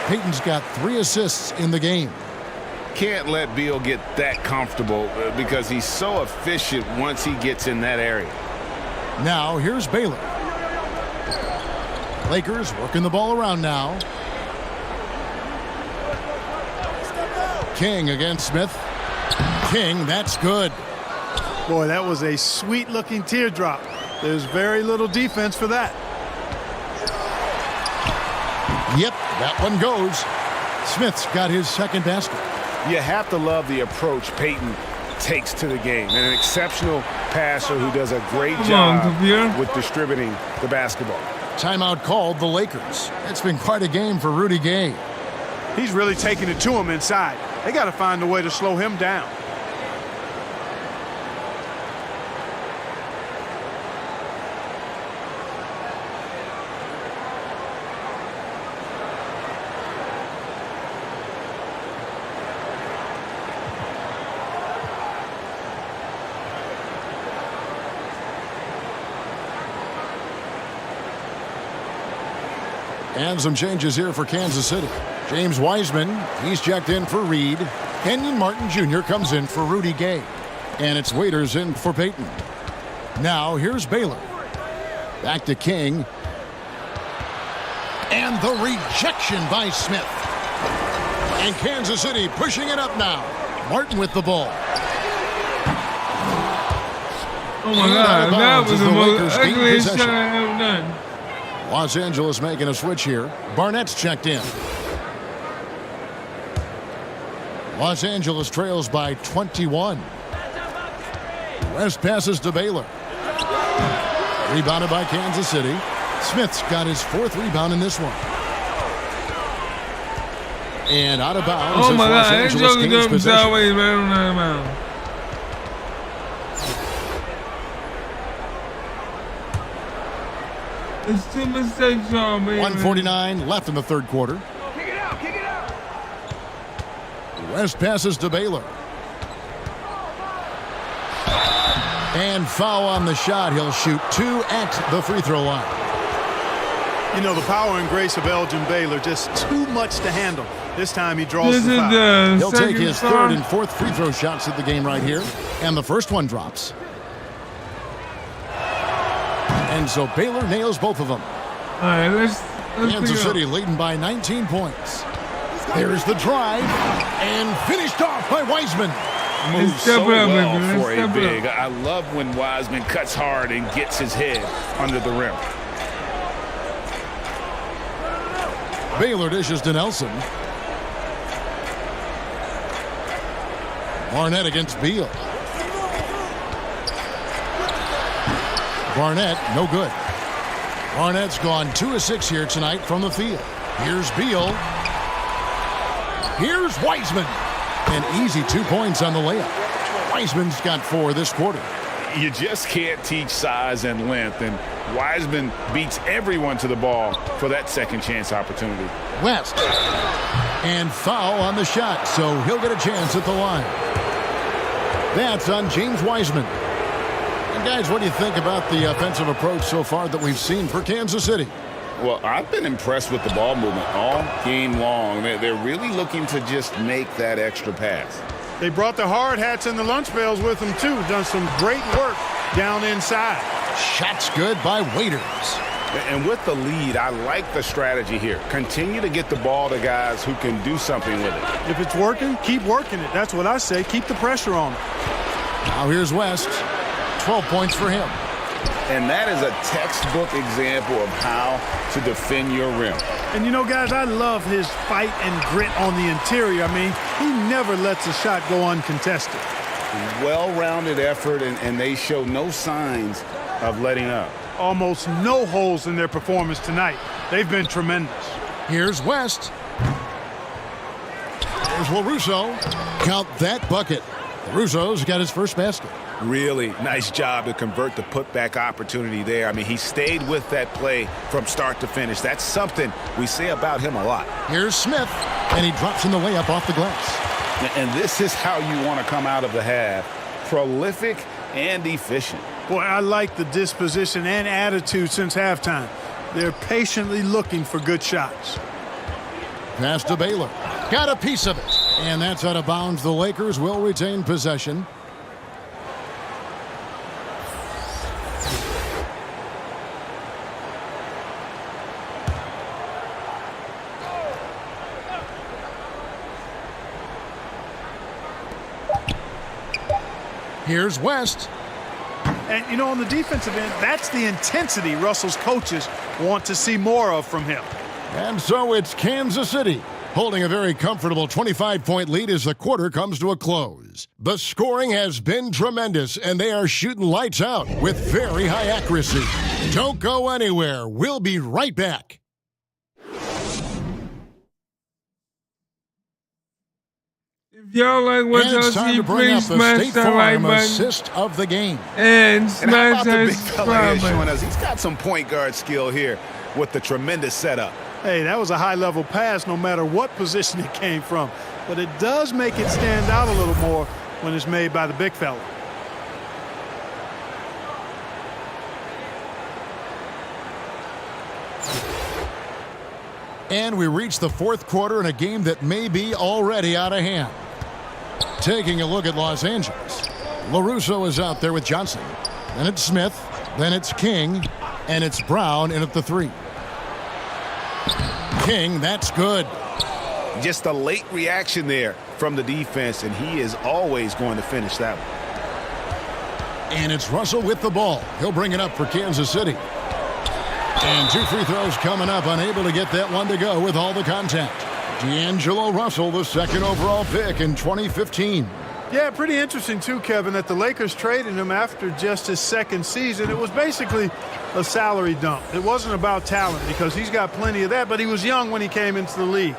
Payton's got 3 assists in the game. Can't let Beal get that comfortable because he's so efficient once he gets in that area. Now here's Baylor. Lakers working the ball around now. King against Smith. King, that's good. Boy, that was a sweet-looking teardrop. There's very little defense for that. Yep, that one goes. Smith's got his second basket. You have to love the approach Payton takes to the game. An exceptional passer who does a great job with distributing the basketball. Timeout called the Lakers. It's been quite a game for Rudy Gay. He's really taking it to him inside. They got to find a way to slow him down. And some changes here for Kansas City. James Wiseman, he's checked in for Reed. Kenyon Martin Jr. comes in for Rudy Gay. And it's Waiters in for Payton. Now here's Baylor. Back to King. And the rejection by Smith. And Kansas City pushing it up now. Martin with the ball. Oh my God, that was the most ugliest shot I ever done. Los Angeles making a switch here. Barnett's checked in. Los Angeles trails by 21. West passes to Baylor. Rebounded by Kansas City. Smith's got his 4th rebound in this one. And out of bounds. Oh my Los God, that Angeles joker Kings jumped sideways right on that mound. It's 2 mistakes, Sean, man. 1:49 left in the third quarter. Kick it out, kick it out. West passes to Baylor. And foul on the shot. He'll shoot 2 at the free throw line. You know, the power and grace of Elgin Baylor, just too much to handle. This time he draws the foul. He'll take his 3rd and 4th free throw shots at the game right here. And the first one drops. And so Baylor nails both of them. All right, let's Kansas City leading by 19 points. There's the drive. And finished off by Wiseman. Moves so well for a big. I love when Wiseman cuts hard and gets his head under the rim. Baylor dishes to Nelson. Barnett against Beal. Barnett, no good. Barnett's gone 2 of 6 here tonight from the field. Here's Beal. Here's Wiseman. And easy 2 points on the layup. Wiseman's got 4 this quarter. You just can't teach size and length, and Wiseman beats everyone to the ball for that second chance opportunity. West. And foul on the shot, so he'll get a chance at the line. That's on James Wiseman. And guys, what do you think about the offensive approach so far that we've seen for Kansas City? Well, I've been impressed with the ball movement all game long. They're really looking to just make that extra pass. They brought the hard hats and the lunch pails with them, too. Done some great work down inside. Shot's good by Waiters. And with the lead, I like the strategy here. Continue to get the ball to guys who can do something with it. If it's working, keep working it. That's what I say. Keep the pressure on it. Now here's West. 12 points for him. And that is a textbook example of how to defend your rim. And, you know, guys, I love his fight and grit on the interior. I mean, he never lets a shot go uncontested. Well-rounded effort, and they show no signs of letting up. Almost no holes in their performance tonight. They've been tremendous. Here's West. There's LaRusso. Count that bucket. LaRusso's got his first basket. Really nice job to convert the putback opportunity there. I mean, he stayed with that play from start to finish. That's something we say about him a lot. Here's Smith, and he drops in the layup off the glass. And this is how you want to come out of the half. Prolific and efficient. Boy, I like the disposition and attitude since halftime. They're patiently looking for good shots. Pass to Baylor. Got a piece of it. And that's out of bounds. The Lakers will retain possession. Here's West. And, you know, on the defensive end, that's the intensity Russell's coaches want to see more of from him. And so it's Kansas City holding a very comfortable 25-point lead as the quarter comes to a close. The scoring has been tremendous, and they are shooting lights out with very high accuracy. Don't go anywhere. We'll be right back. If y'all like what And y'all it's time see, to bring up please the smash State that like Farm button assist of the game. and And how smash about the that big fella subscribe here showing button. us he's got some point guard skill here with the tremendous setup. Hey, that was a high-level pass no matter what position it came from. But it does make it stand out a little more when it's made by the big fella. And we reach the fourth quarter in a game that may be already out of hand. Taking a look at Los Angeles. LaRusso is out there with Johnson. Then it's Smith. Then it's King. And it's Brown in at the three. King, that's good. Just a late reaction there from the defense, and he is always going to finish that one. And it's Russell with the ball. He'll bring it up for Kansas City. And 2 free throws coming up, unable to get that one to go with all the contact. D'Angelo Russell, the second overall pick in 2015. Yeah, pretty interesting too, Kevin, that the Lakers traded him after just his second season. It was basically a salary dump. It wasn't about talent because he's got plenty of that, but he was young when he came into the league.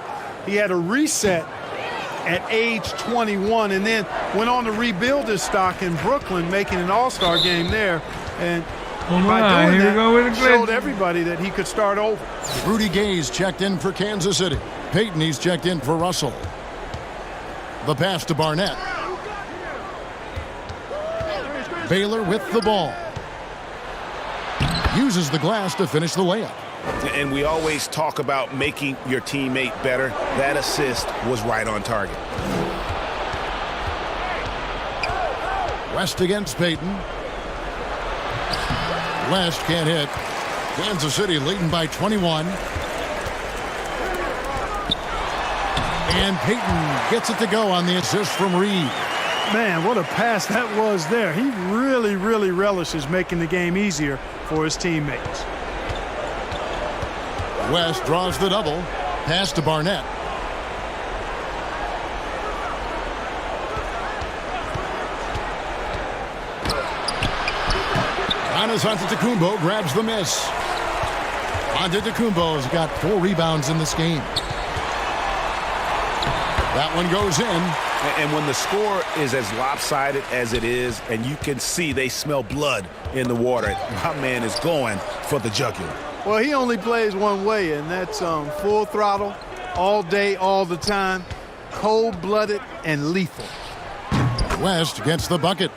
He had a reset at age 21 and then went on to rebuild his stock in Brooklyn, making an all-star game there. And by doing here we go with that, the showed glitch. everybody that he could start over. Rudy Gay's checked in for Kansas City. Peyton, he's checked in for Russell. The pass to Barnett. Baylor with the ball. Uses the glass to finish the layup. And we always talk about making your teammate better. That assist was right on target. West against Peyton. West can't hit. Kansas City leading by 21. And Peyton gets it to go on the assist from Reed. Man, what a pass that was there. He really, really relishes making the game easier for his teammates. West draws the double. Pass to Barnett. Giannis Antetokounmpo grabs the miss. Antetokounmpo's got 4 rebounds in this game. That one goes in. And when the score is as lopsided as it is, and you can see they smell blood in the water, my man is going for the jugular. Well, he only plays one way, and that's full throttle, all day, all the time, cold-blooded and lethal. West gets the bucket.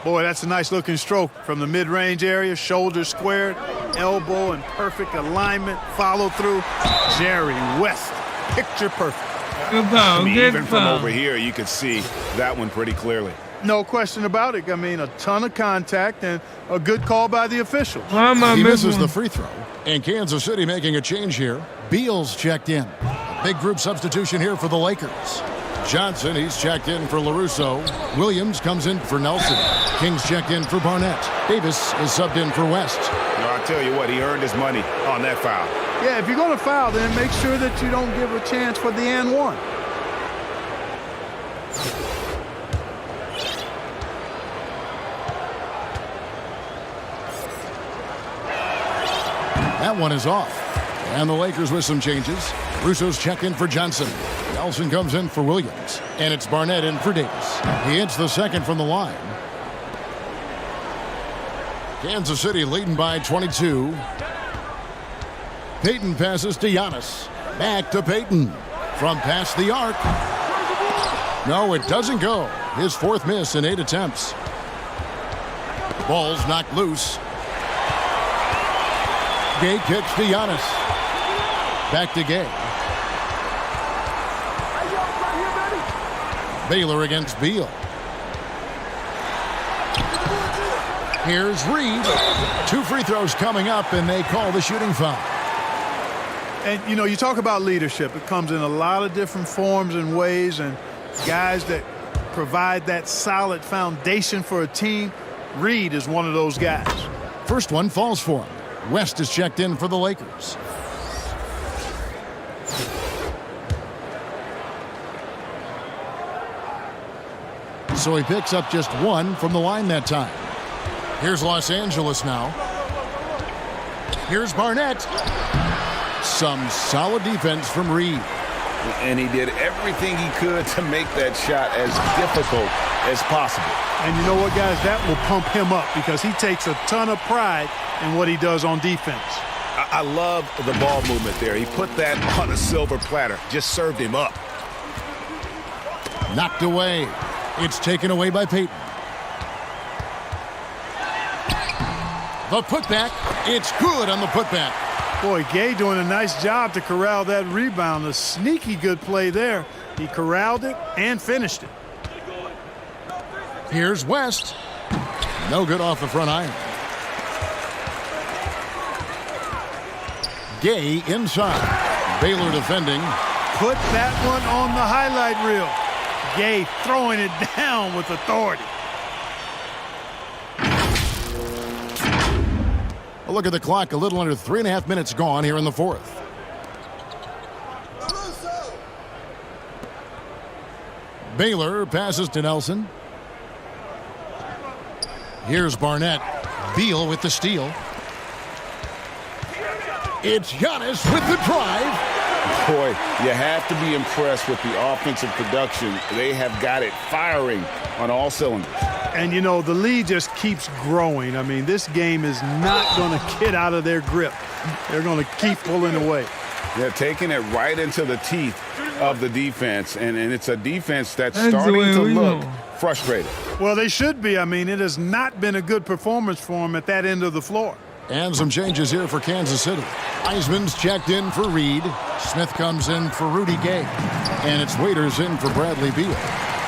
Boy, that's a nice-looking stroke from the mid-range area, shoulder squared, elbow in perfect alignment, follow through. Jerry West, picture perfect. Good foul, I mean, good even from foul. over here, you could see that one pretty clearly. No question about it. I mean, a ton of contact and a good call by the officials. Why am I He misses missing the one? free throw. And Kansas City making a change here. Beal's checked in. A big group substitution here for the Lakers. Johnson, he's checked in for LaRusso. Williams comes in for Nelson. King's checked in for Barnett. Davis is subbed in for West. I'll tell you what, he earned his money on that foul. Yeah, if you're going to foul, then make sure that you don't give a chance for the and one. That one is off. And the Lakers with some changes. Russo's checked in for Johnson. Nelson comes in for Williams. And it's Barnett in for Davis. He hits the second from the line. Kansas City leading by 22. Payton passes to Giannis. Back to Payton. From past the arc. No, it doesn't go. His fourth miss in 8 attempts. The ball's knocked loose. Gay kicks to Giannis. Back to Gay. Baylor against Beal. Here's Reed. 2 free throws coming up, and they call the shooting foul. And, you know, you talk about leadership. It comes in a lot of different forms and ways, and guys that provide that solid foundation for a team. Reed is one of those guys. First one falls for him. West is checked in for the Lakers. So he picks up just 1 from the line that time. Here's Los Angeles now. Here's Barnett. Some solid defense from Reed. And he did everything he could to make that shot as difficult as possible. And you know what, guys? That will pump him up because he takes a ton of pride in what he does on defense. I love the ball movement there. He put that on a silver platter. Just served him up. Knocked away. It's taken away by Payton. The putback. It's good on the putback. Boy, Gay doing a nice job to corral that rebound. A sneaky good play there. He corralled it and finished it. Here's West. No good off the front iron. Gay inside. Baylor defending. Put that one on the highlight reel. Gay throwing it down with authority. A look at the clock. A little under 3.5 minutes gone here in the fourth. Baylor passes to Nelson. Here's Barnett. Beal with the steal. It's Giannis with the drive. Boy, you have to be impressed with the offensive production. They have got it firing on all cylinders. And, you know, the lead just keeps growing. I mean, this game is not going to get out of their grip. They're going to keep pulling away. They're taking it right into the teeth of the defense, and it's a defense that's That's the starting way to we look know. frustrated. Well, they should be. I mean, it has not been a good performance for them at that end of the floor. And some changes here for Kansas City. Eisman's checked in for Reed. Smith comes in for Rudy Gay. And it's Waiters in for Bradley Beal.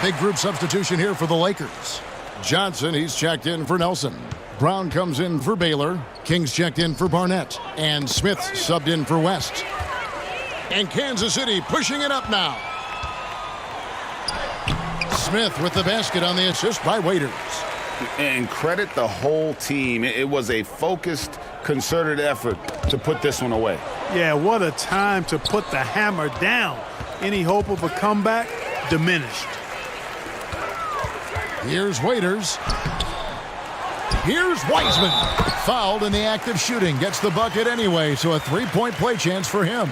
Big group substitution here for the Lakers. Johnson, he's checked in for Nelson. Brown comes in for Baylor. King's checked in for Barnett. And Smith subbed in for West. And Kansas City pushing it up now. Smith with the basket on the assist by Waiters. And credit the whole team. It was a focused, concerted effort to put this one away. Yeah, what a time to put the hammer down. Any hope of a comeback diminished. Here's Waiters. Here's Wiseman. Fouled in the act of shooting. Gets the bucket anyway, so a three-point play chance for him.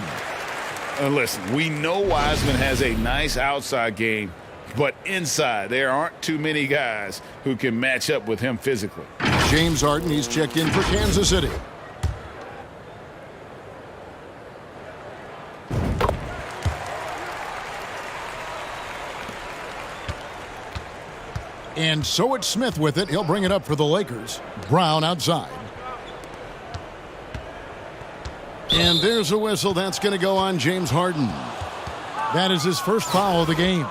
Listen, we know Wiseman has a nice outside game, but inside there aren't too many guys who can match up with him physically. James Harden, he's checked in for Kansas City. And so it's Smith with it. He'll bring it up for the Lakers. Brown outside. And there's a whistle. That's going to go on James Harden. That is his first foul of the game.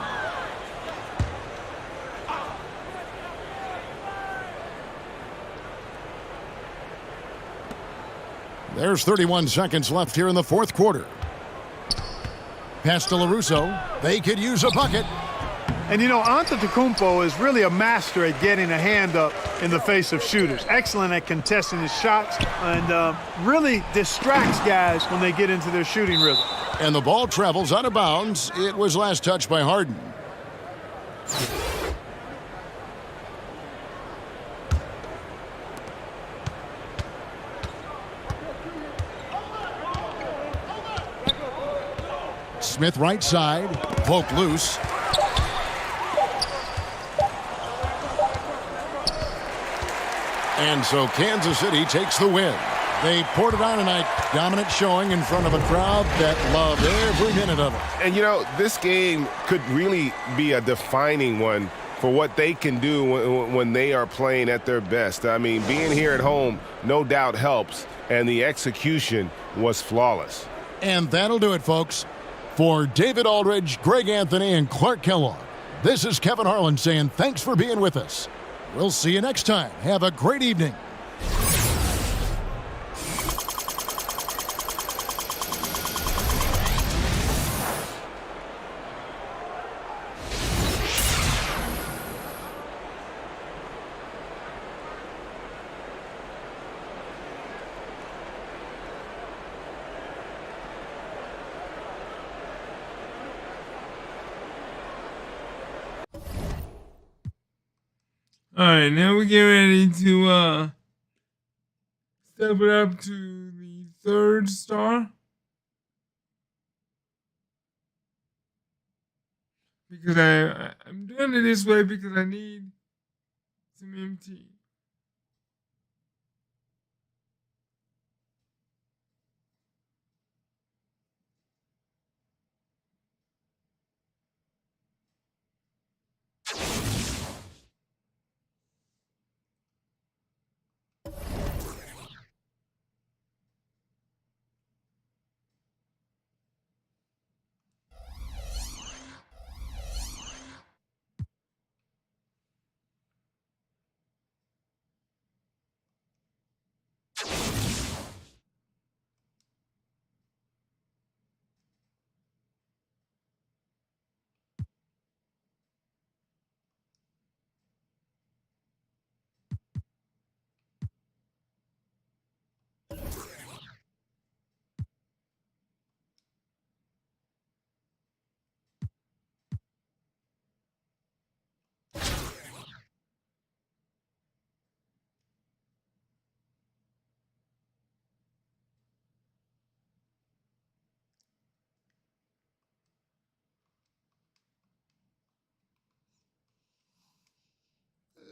There's 31 seconds left here in the fourth quarter. Pass to LaRusso. They could use a bucket. And you know, Antetokounmpo is really a master at getting a hand up in the face of shooters. Excellent at contesting his shots and really distracts guys when they get into their shooting rhythm. And the ball travels out of bounds. It was last touched by Harden. Smith right side. Poke loose. And so Kansas City takes the win. They poured it on tonight. Dominant showing in front of a crowd that loved every minute of it. And, you know, this game could really be a defining one for what they can do when they are playing at their best. I mean, being here at home no doubt helps, and the execution was flawless. And that'll do it, folks. For David Aldridge, Greg Anthony, and Clark Kellogg, this is Kevin Harlan saying thanks for being with us. We'll see you next time. Have a great evening. All right, now we get ready to step it up to the third star. Because I'm doing it this way because I need some MT.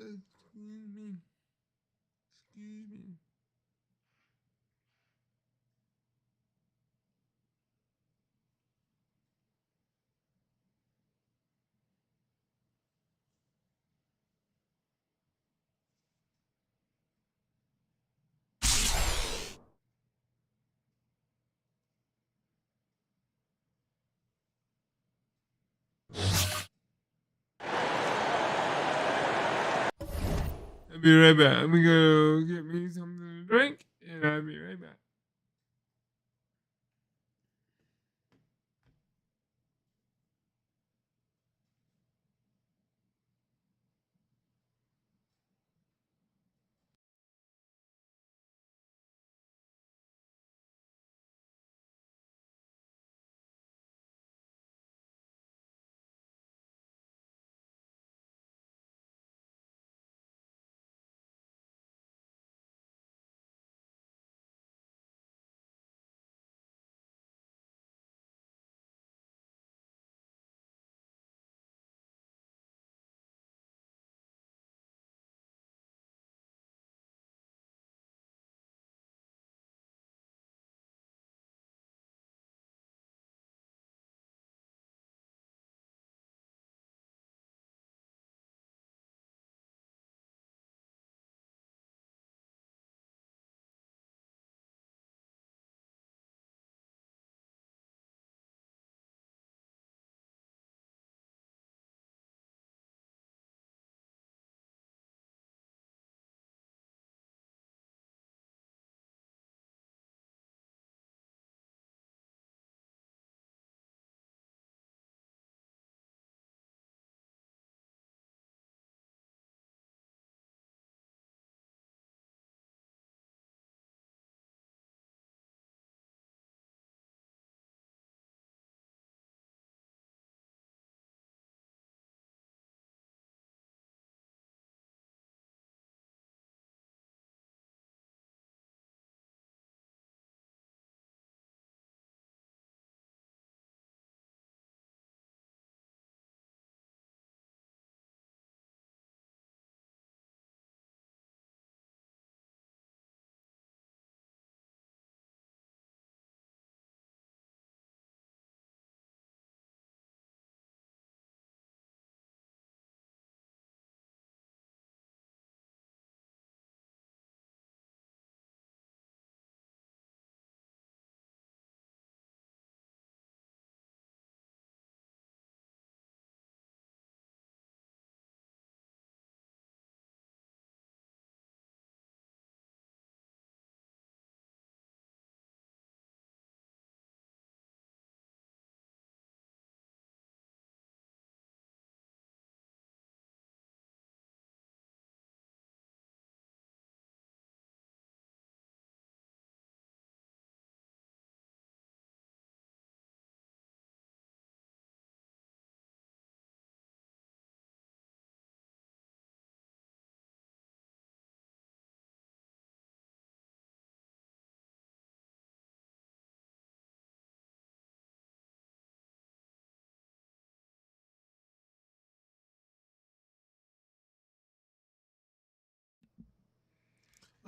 Excuse me. Excuse me. I'll be right back. I'm gonna go get me something to drink, and I'll be right back.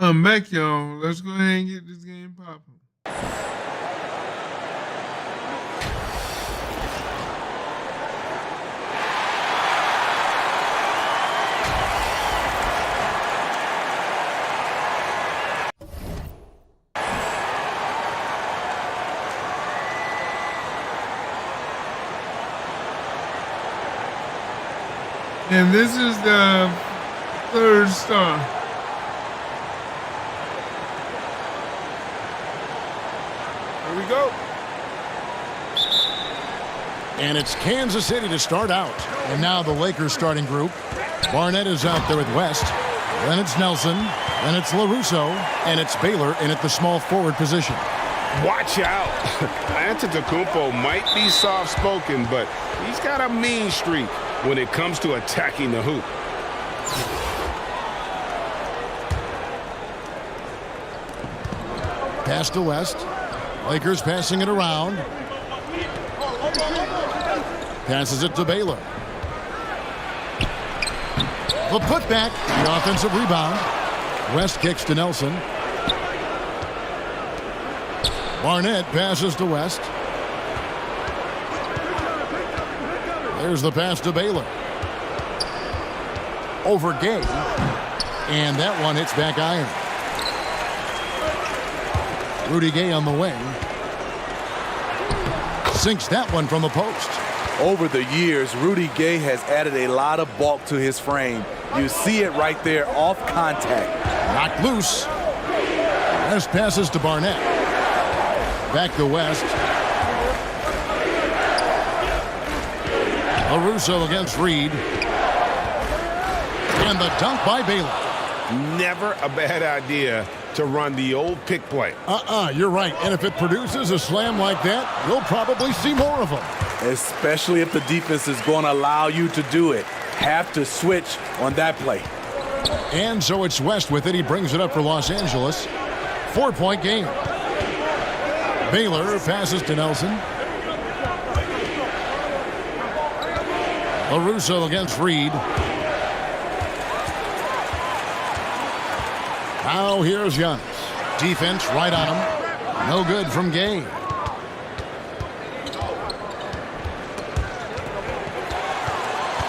I'm back, y'all. Let's go ahead and get this game popping. And this is the third star. Here we go. And it's Kansas City to start out. And now the Lakers starting group. Barnett is out there with West. Then it's Nelson. Then it's LaRusso. And it's Baylor in at the small forward position. Watch out. Antetokounmpo might be soft-spoken, but he's got a mean streak when it comes to attacking the hoop. Pass to West. Lakers passing it around. Passes it to Baylor. The putback. The offensive rebound. West kicks to Nelson. Barnett passes to West. There's the pass to Baylor. Over Gay. And that one hits back iron. Rudy Gay on the wing. Sinks that one from the post. Over the years, Rudy Gay has added a lot of bulk to his frame. You see it right there off contact. Knocked loose. West passes to Barnett. Back to West. LaRusso against Reed. And the dunk by Baylor. Never a bad idea to run the old pick play. You're right. And if it produces a slam like that, you'll probably see more of them. Especially if the defense is going to allow you to do it. Have to switch on that play. And so it's West with it. He brings it up for Los Angeles. 4-point game. Baylor passes to Nelson. LaRusso against Reed. Now here's Giannis. Defense right on him. No good from Gay.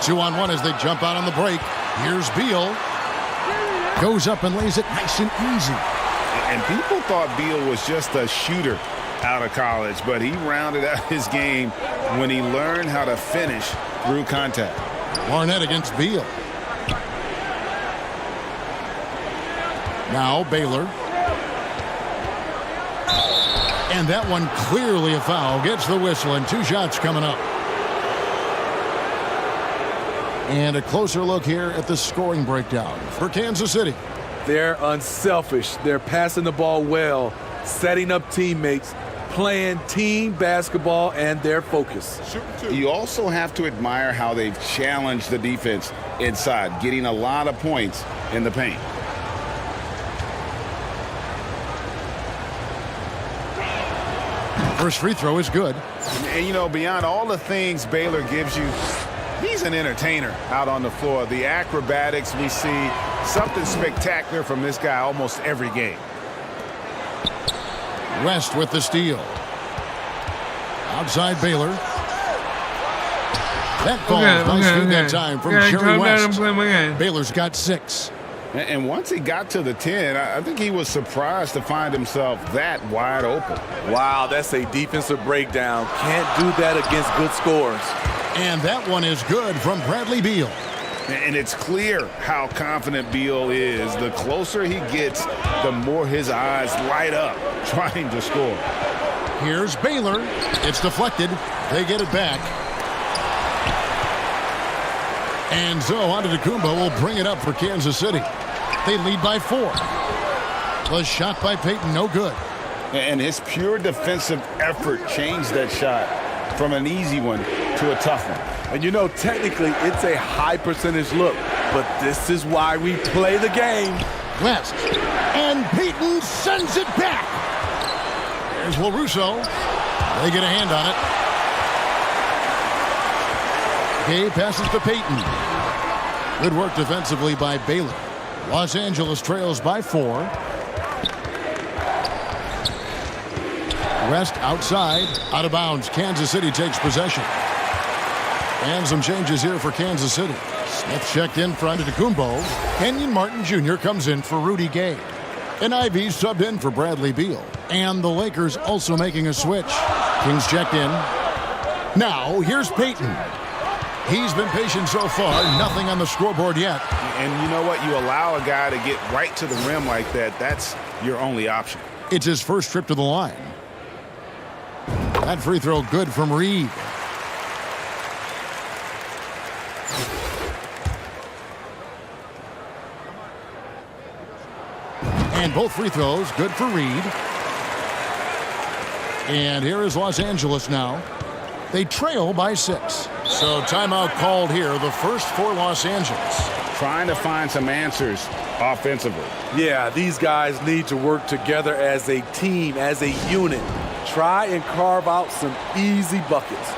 Two-on-one as they jump out on the break. Here's Beal. Goes up and lays it nice and easy. And people thought Beal was just a shooter out of college, but he rounded out his game when he learned how to finish through contact. Barnett against Beal. Now Baylor. And that one clearly a foul. Gets the whistle and 2 shots coming up. And a closer look here at the scoring breakdown for Kansas City. They're unselfish. They're passing the ball well, setting up teammates, playing team basketball, and their focus. You also have to admire how they've challenged the defense inside, getting a lot of points in the paint. First free throw is good. And, you know, beyond all the things Baylor gives you, he's an entertainer out on the floor. The acrobatics we see, something spectacular from this guy almost every game. West with the steal. Outside Baylor. That falls nicely that time from Jerry West. Baylor's got 6. And once he got to the 10, I think he was surprised to find himself that wide open. Wow, that's a defensive breakdown. Can't do that against good scorers. And that one is good from Bradley Beal. And it's clear how confident Beal is. The closer he gets, the more his eyes light up trying to score. Here's Baylor. It's deflected. They get it back. And so Antetokounmpo will bring it up for Kansas City. They lead by 4. The shot by Payton, no good. And his pure defensive effort changed that shot from an easy one to a tough one. And you know, technically, it's a high percentage look, but this is why we play the game. West. And Payton sends it back. There's LaRusso. They get a hand on it. Gay passes to Payton. Good work defensively by Baylor. Los Angeles trails by 4. West outside, out of bounds. Kansas City takes possession. And some changes here for Kansas City. Smith checked in for Antetokounmpo. Kenyon Martin Jr. comes in for Rudy Gay. And Ivy subbed in for Bradley Beal. And the Lakers also making a switch. Kings checked in. Now, here's Payton. He's been patient so far. Nothing on the scoreboard yet. And you know what? You allow a guy to get right to the rim like that. That's your only option. It's his first trip to the line. That free throw good from Reed. And both free throws good for Reed. And here is Los Angeles now. They trail by 6. So timeout called here, the first for Los Angeles. Trying to find some answers offensively. Yeah, these guys need to work together as a team, as a unit. Try and carve out some easy buckets.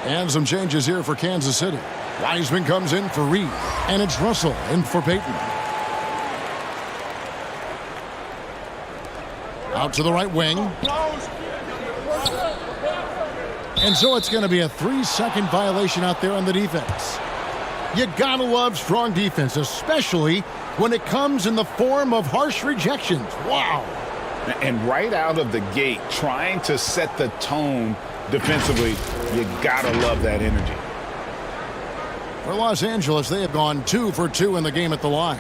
And some changes here for Kansas City. Wiseman comes in for Reed. And it's Russell in for Payton. Out to the right wing. And so it's going to be a 3-second violation out there on the defense. You gotta love strong defense, especially when it comes in the form of harsh rejections. Wow. And right out of the gate, trying to set the tone defensively, you gotta love that energy. For Los Angeles, they have gone 2 for 2 in the game at the line.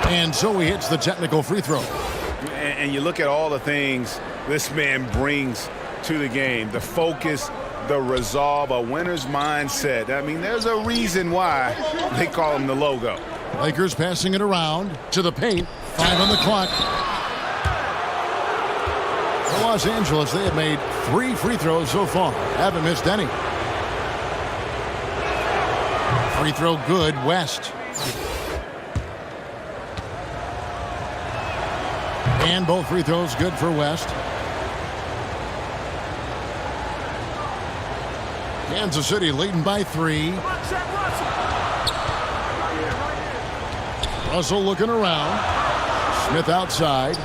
And so he hits the technical free throw. And you look at all the things this man brings to the game. The focus, the resolve, a winner's mindset. I mean, there's a reason why they call him the logo. Lakers passing it around to the paint. 5 on the clock. For Los Angeles, they have made 3 free throws so far. Haven't missed any. Free throw good, West. And both free throws good for West. Kansas City leading by 3. Russell looking around. Smith outside.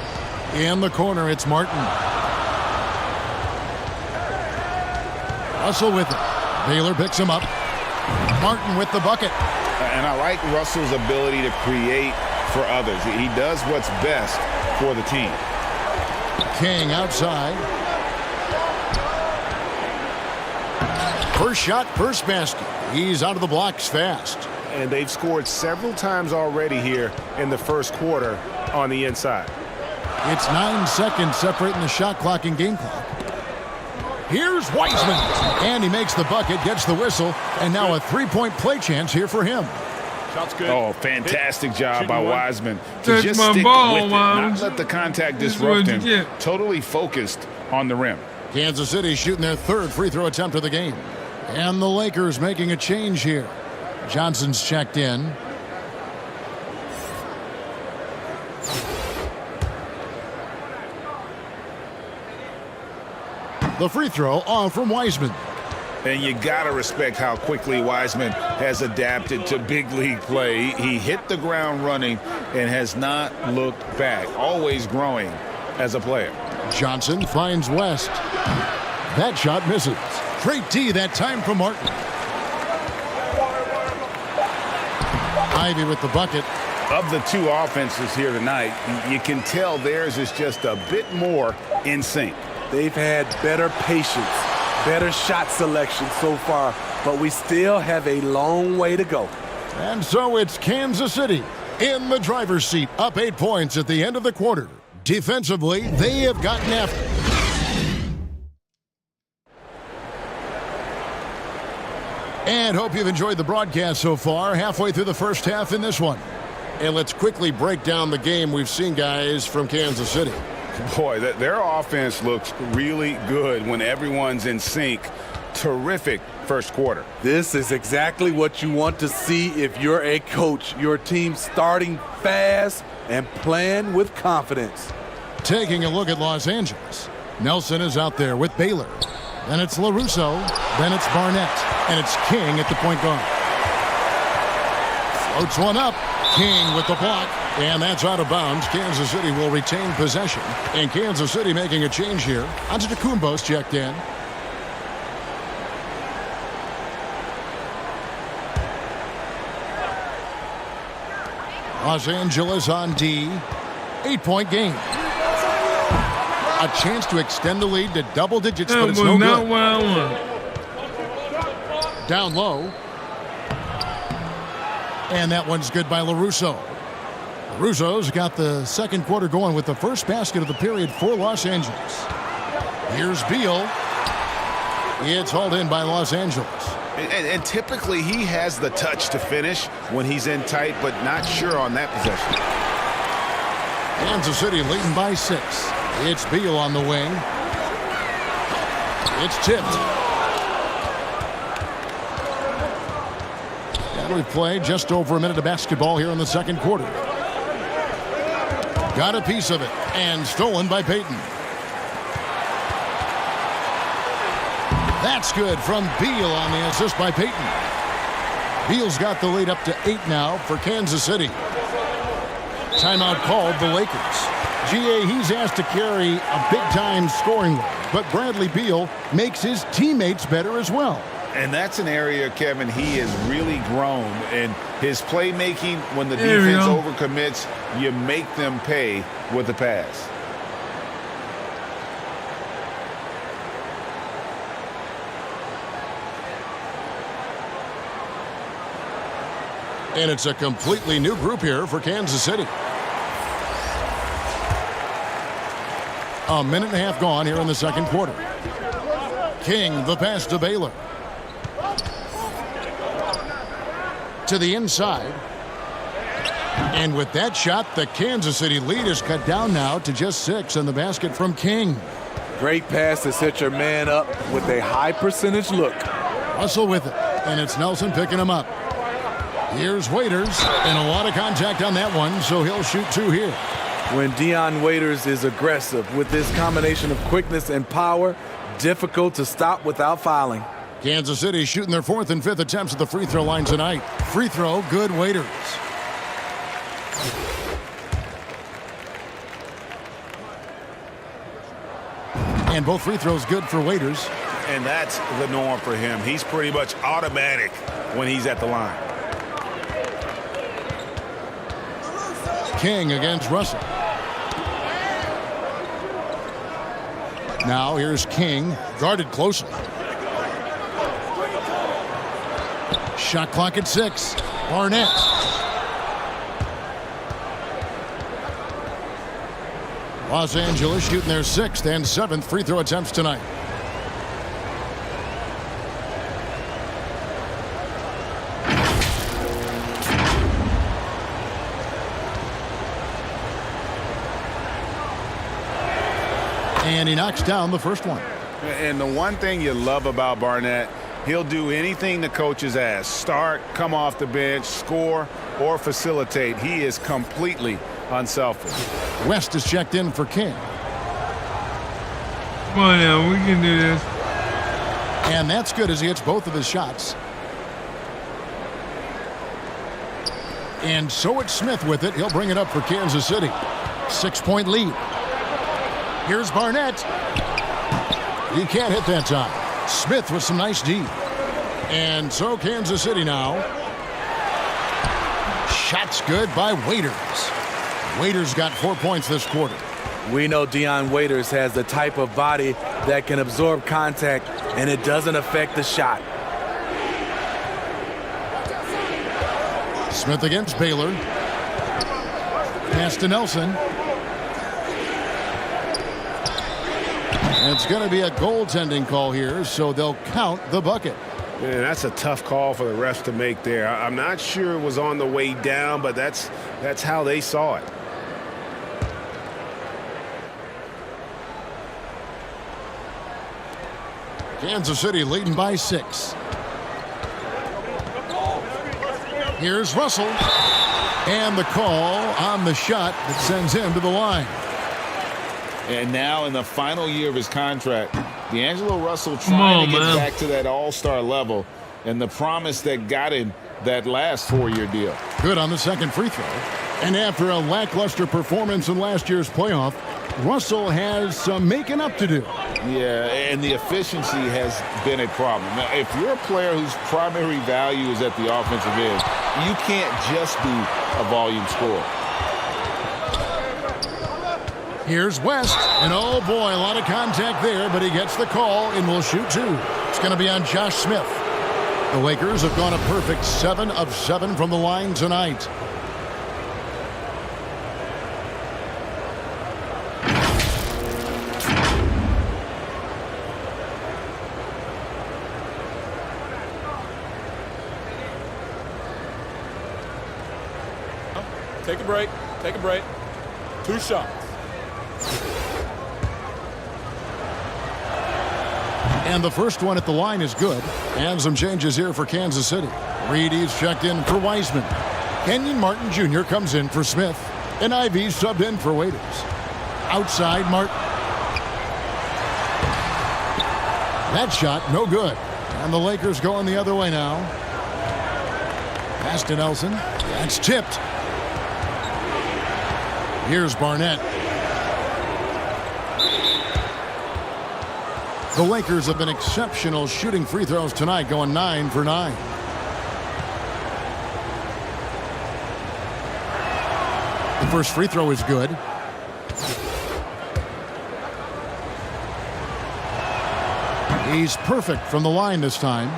In the corner, it's Martin. Russell with it. Baylor picks him up. Martin with the bucket. And I like Russell's ability to create for others. He does what's best for the team. King outside. First shot, first basket. He's out of the blocks fast. And they've scored several times already here in the first quarter on the inside. It's 9 seconds separating the shot clock and game clock. Here's Wiseman. And he makes the bucket, gets the whistle, and now a 3-point play chance here for him. Shot's good. Oh, fantastic job by Wiseman to Touch just my stick ball, with it, Wiseman. not let the contact This is disrupt what you him. get. Totally focused on the rim. Kansas City shooting their 3rd free throw attempt of the game. And the Lakers making a change here. Johnson's checked in. The free throw off from Wiseman. And you got to respect how quickly Wiseman has adapted to big league play. He hit the ground running and has not looked back, always growing as a player. Johnson finds West. That shot misses. Straight D that time from Martin. Ivy with the bucket. Of the 2 offenses here tonight, you can tell theirs is just a bit more in sync. They've had better patience, better shot selection so far, but we still have a long way to go. And so it's Kansas City in the driver's seat, up 8 points at the end of the quarter. Defensively, they have gotten after it. And hope you've enjoyed the broadcast so far. Halfway through the first half in this one. And let's quickly break down the game we've seen, guys, from Kansas City. Boy, their offense looks really good when everyone's in sync. Terrific first quarter. This is exactly what you want to see if you're a coach. Your team starting fast and playing with confidence. Taking a look at Los Angeles. Nelson is out there with Baylor. Then it's LaRusso. Then it's Barnett. And it's King at the point guard. Floats one up. King with the block. And that's out of bounds. Kansas City will retain possession. And Kansas City making a change here. Antetokounmpo's checked in. Los Angeles on D. 8-point game. A chance to extend the lead to double digits, but it's no good. What I want. Down low. And that one's good by LaRusso. LaRusso's got the second quarter going with the first basket of the period for Los Angeles. Here's Beal. It's hauled in by Los Angeles. And typically he has the touch to finish when he's in tight, but not sure on that possession. Kansas City leading by 6. It's Beal on the wing. It's tipped. And we've played just over a minute of basketball here in the second quarter. Got a piece of it and stolen by Payton. That's good from Beal on the assist by Payton. Beal's got the lead up to 8 now for Kansas City. Timeout called the Lakers. GA, he's asked to carry a big-time scoring load, but Bradley Beal makes his teammates better as well. And that's an area, Kevin, he has really grown. And his playmaking, when the defense overcommits, you make them pay with the pass. And it's a completely new group here for Kansas City. A minute and a half gone here in the second quarter. King, the pass to Baylor. To the inside. And with that shot, the Kansas City lead is cut down now to just 6, and the basket from King. Great pass to set your man up with a high percentage look. Russell with it, and it's Nelson picking him up. Here's Waiters, and a lot of contact on that one, so he'll shoot 2 here. When Dion Waiters is aggressive with this combination of quickness and power, difficult to stop without fouling. Kansas City shooting their 4th and 5th attempts at the free throw line tonight. Free throw, good. Waiters. And both free throws good for Waiters. And that's the norm for him. He's pretty much automatic when he's at the line. King against Russell. Now here's King, guarded closely. Shot clock at 6. Barnett. Los Angeles shooting their 6th and 7th free throw attempts tonight. And he knocks down the first one. And the one thing you love about Barnett, he'll do anything the coaches ask. Start, come off the bench, score, or facilitate. He is completely unselfish. West is checked in for King. Come on now, we can do this. And that's good as he hits both of his shots. And so it's Smith with it. He'll bring it up for Kansas City. 6-point lead. Here's Barnett. He can't hit that time. Smith with some nice D. And so Kansas City now. Shots good by Waiters. Waiters got 4 points this quarter. We know Dion Waiters has the type of body that can absorb contact, and it doesn't affect the shot. Smith against Baylor. Pass to Nelson. It's going to be a goaltending call here, so they'll count the bucket. Man, that's a tough call for the refs to make there. I'm not sure it was on the way down, but that's how they saw it. Kansas City leading by 6. Here's Russell. And the call on the shot that sends him to the line. And now in the final year of his contract, D'Angelo Russell trying to get back to that all-star level and the promise that got him that last 4-year deal. Good on the second free throw. And after a lackluster performance in last year's playoff, Russell has some making up to do. Yeah, and the efficiency has been a problem. Now, if you're a player whose primary value is at the offensive end, you can't just be a volume scorer. Here's West, and oh boy, a lot of contact there, but he gets the call and will shoot 2. It's going to be on Josh Smith. The Lakers have gone a perfect 7 of 7 from the line tonight. Take a break. Take a break. 2 shots. And the first one at the line is good. And some changes here for Kansas City. Reedy's checked in for Wiseman. Kenyon Martin Jr. comes in for Smith. And Ivy subbed in for Waiters. Outside Martin. That shot, no good. And the Lakers going the other way now. Pass to Nelson. That's tipped. Here's Barnett. The Lakers have been exceptional shooting free throws tonight, going 9 for 9. The first free throw is good. He's perfect from the line this time.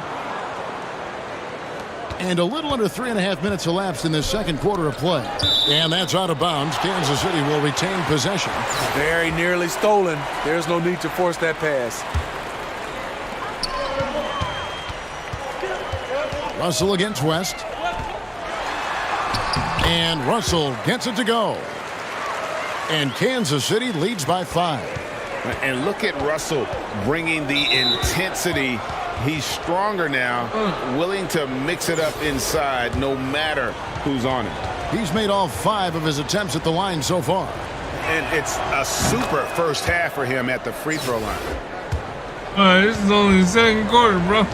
And a little under 3.5 minutes elapsed in this second quarter of play. And that's out of bounds. Kansas City will retain possession. Very nearly stolen. There's no need to force that pass. Russell against West. And Russell gets it to go. And Kansas City leads by 5. And look at Russell bringing the intensity. He's stronger now, willing to mix it up inside no matter who's on him. He's made all 5 of his attempts at the line so far. And it's a super first half for him at the free throw line. This is only the second quarter, bro.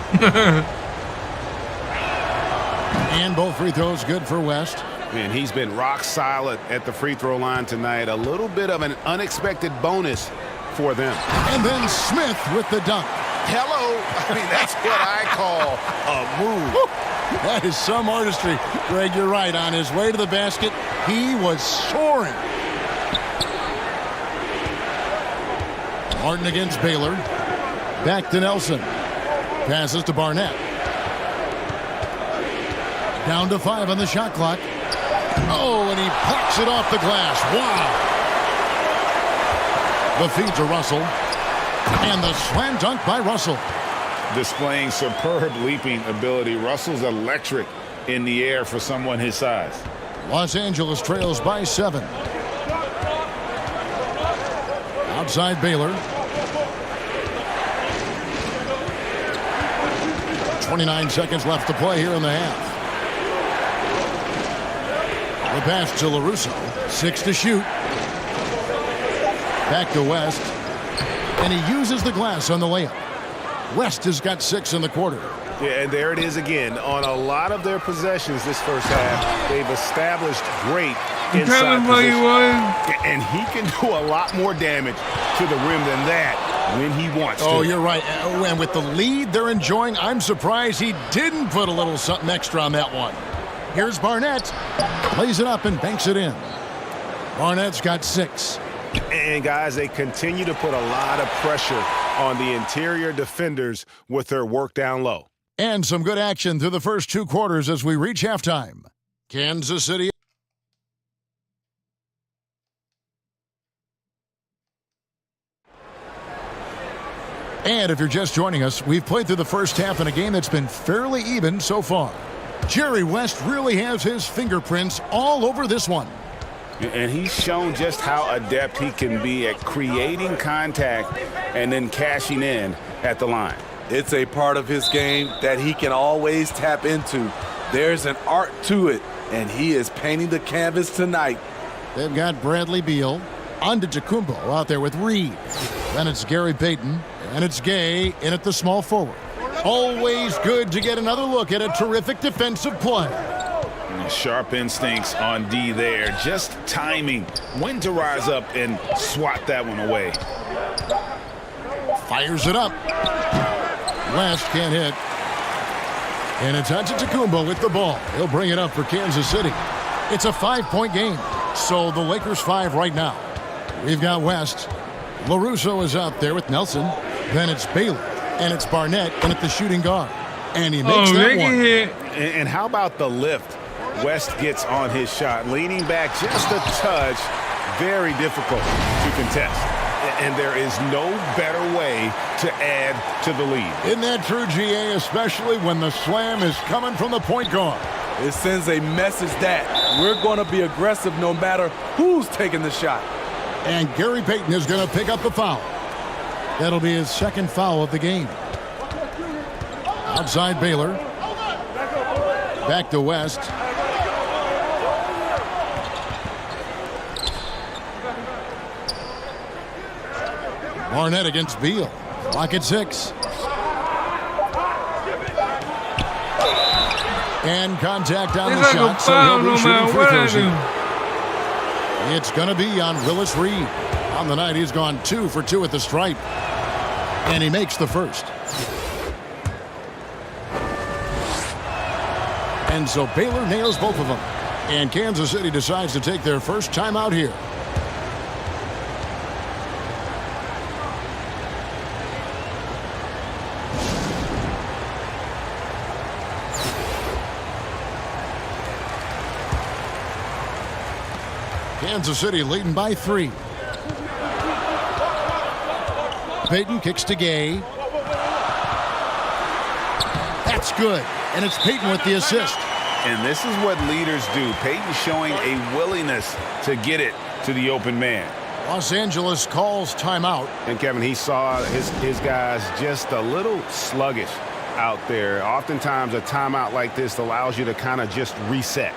And both free throws good for West. And he's been rock solid at the free throw line tonight. A little bit of an unexpected bonus for them. And then Smith with the dunk. Hello. I mean, that's what I call a move. That is some artistry. Greg, you're right. On his way to the basket, he was soaring. Martin against Baylor. Back to Nelson. Passes to Barnett. Down to 5 on the shot clock. Oh, and he pops it off the glass. Wow. The feed to Russell. And the slam dunk by Russell. Displaying superb leaping ability. Russell's electric in the air for someone his size. Los Angeles trails by 7. Outside Baylor. 29 seconds left to play here in the half. The pass to LaRusso. 6 to shoot. Back to West. And he uses the glass on the layup. West has got 6 in the quarter. Yeah, and there it is again. On a lot of their possessions this first half, they've established great inside position. And he can do a lot more damage to the rim than that when he wants to. Oh, you're right. And with the lead they're enjoying, I'm surprised he didn't put a little something extra on that one. Here's Barnett. Plays it up and banks it in. Barnett's got 6. And, guys, they continue to put a lot of pressure on the interior defenders with their work down low. And some good action through the first 2 quarters as we reach halftime. Kansas City. And And if you're just joining us, we've played through the first half in a game that's been fairly even so far. Jerry West really has his fingerprints all over this one. And he's shown just how adept he can be at creating contact and then cashing in at the line. It's a part of his game that he can always tap into. There's an art to it, and he is painting the canvas tonight. They've got Bradley Beal, Antetokounmpo out there with Reed. Then it's Gary Payton, and it's Gay in at the small forward. Always good to get another look at a terrific defensive play. Sharp instincts on D there. Just timing when to rise up and swat that one away. Fires it up. West can't hit. And it's Antetokounmpo with the ball. He'll bring it up for Kansas City. It's a 5-point game. So the Lakers 5 right now. We've got West. LaRusso is out there with Nelson. Then it's Baylor. And it's Barnett in at the shooting guard. And he makes that one. And how about the lift? West gets on his shot, leaning back just a touch. Very difficult to contest. And there is no better way to add to the lead. Isn't that true, GA, especially when the slam is coming from the point guard? It sends a message that we're going to be aggressive no matter who's taking the shot. And Gary Payton is going to pick up the foul. That'll be his second foul of the game. Outside Baylor. Back to West. Barnett against Beal. Clock at 6. And contact on the shot, so he'll be shooting free throws. It's going to be on Willis Reed. On the night, he's gone 2 for 2 at the stripe. And he makes the first. And so Baylor nails both of them. And Kansas City decides to take their first timeout here. Kansas City leading by 3. Payton kicks to Gay. That's good. And it's Payton with the assist. And this is what leaders do. Payton showing a willingness to get it to the open man. Los Angeles calls timeout. And Kevin, he saw his guys just a little sluggish out there. Oftentimes a timeout like this allows you to kind of just reset.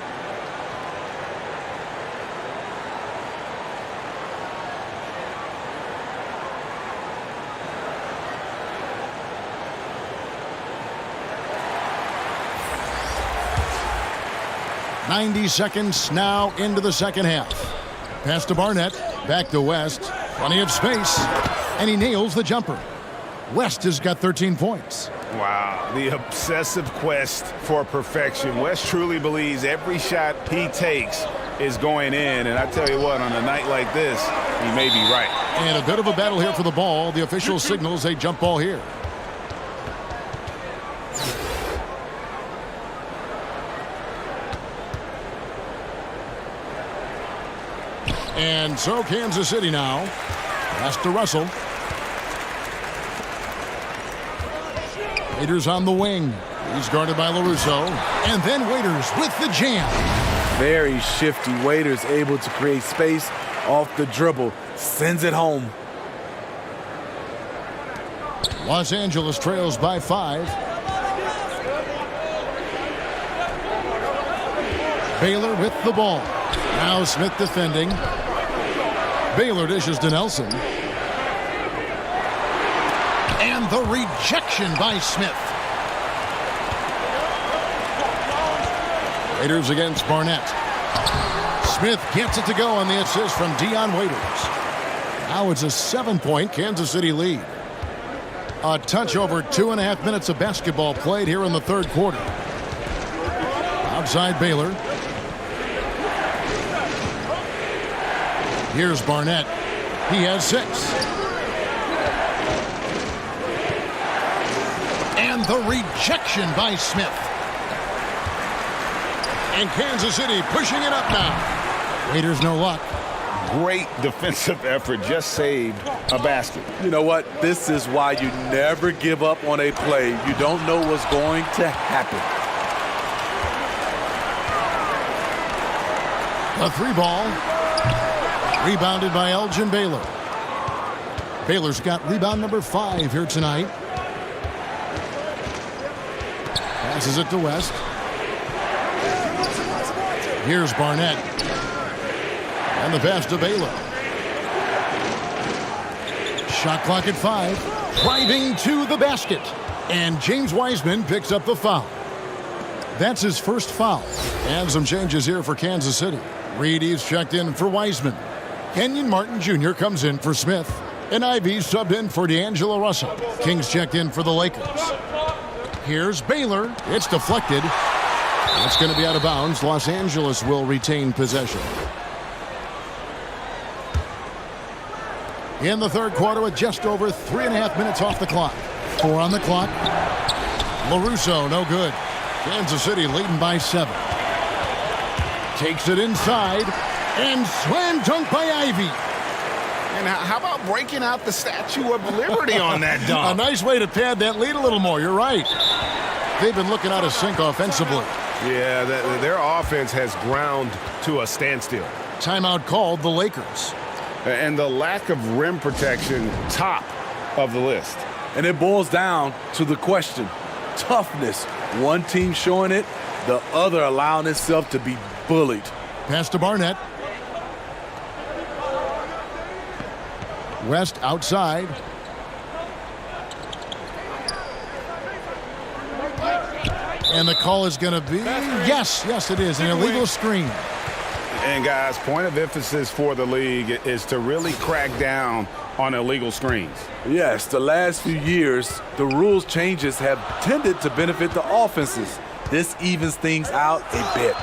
.90 seconds now into the second half. Pass to Barnett. Back to West. Plenty of space. And he nails the jumper. West has got 13 points. Wow, the obsessive quest for perfection. West truly believes every shot he takes is going in. And I tell you what, on a night like this, he may be right. And a bit of a battle here for the ball. The official signals a jump ball here. And so Kansas City now. Pass to Russell. Waiters on the wing. He's guarded by LaRusso. And then Waiters with the jam. Very shifty. Waiters able to create space off the dribble. Sends it home. Los Angeles trails by 5. Baylor with the ball. Now Smith defending. Baylor dishes to Nelson. And the rejection by Smith. Waiters against Barnett. Smith gets it to go on the assist from Dion Waiters. Now it's a 7-point Kansas City lead. A touch over 2.5 minutes of basketball played here in the third quarter. Outside Baylor. Here's Barnett. He has 6. And the rejection by Smith. And Kansas City pushing it up now. Waiters no luck. Great defensive effort, just saved a basket. You know what? This is why you never give up on a play. You don't know what's going to happen. A 3-ball. Rebounded by Elgin Baylor. Baylor's got rebound number 5 here tonight. Passes it to West. Here's Barnett. And the pass to Baylor. Shot clock at 5. Driving to the basket. And James Wiseman picks up the foul. That's his first foul. And some changes here for Kansas City. Reedy's checked in for Wiseman. Kenyon Martin Jr. comes in for Smith. And Ivy subbed in for D'Angelo Russell. Kings checked in for the Lakers. Here's Baylor. It's deflected. It's going to be out of bounds. Los Angeles will retain possession. In the third quarter with just over 3.5 minutes off the clock. 4 on the clock. LaRusso, no good. Kansas City leading by 7. Takes it inside. And slam dunk by Ivy. And how about breaking out the Statue of Liberty on that A dunk? nice way to pad that lead a little more. You're right. They've been looking out of sync offensively. Yeah, their offense has ground to a standstill. Timeout called the Lakers. And the lack of rim protection, top of the list. And it boils down to the question. Toughness. One team showing it, the other allowing itself to be bullied. Pass to Barnett. West outside. And the call is going to be, yes, it is, an illegal screen. And guys, point of emphasis for the league is to really crack down on illegal screens. Yes, the last few years, the rules changes have tended to benefit the offenses. This evens things out a bit.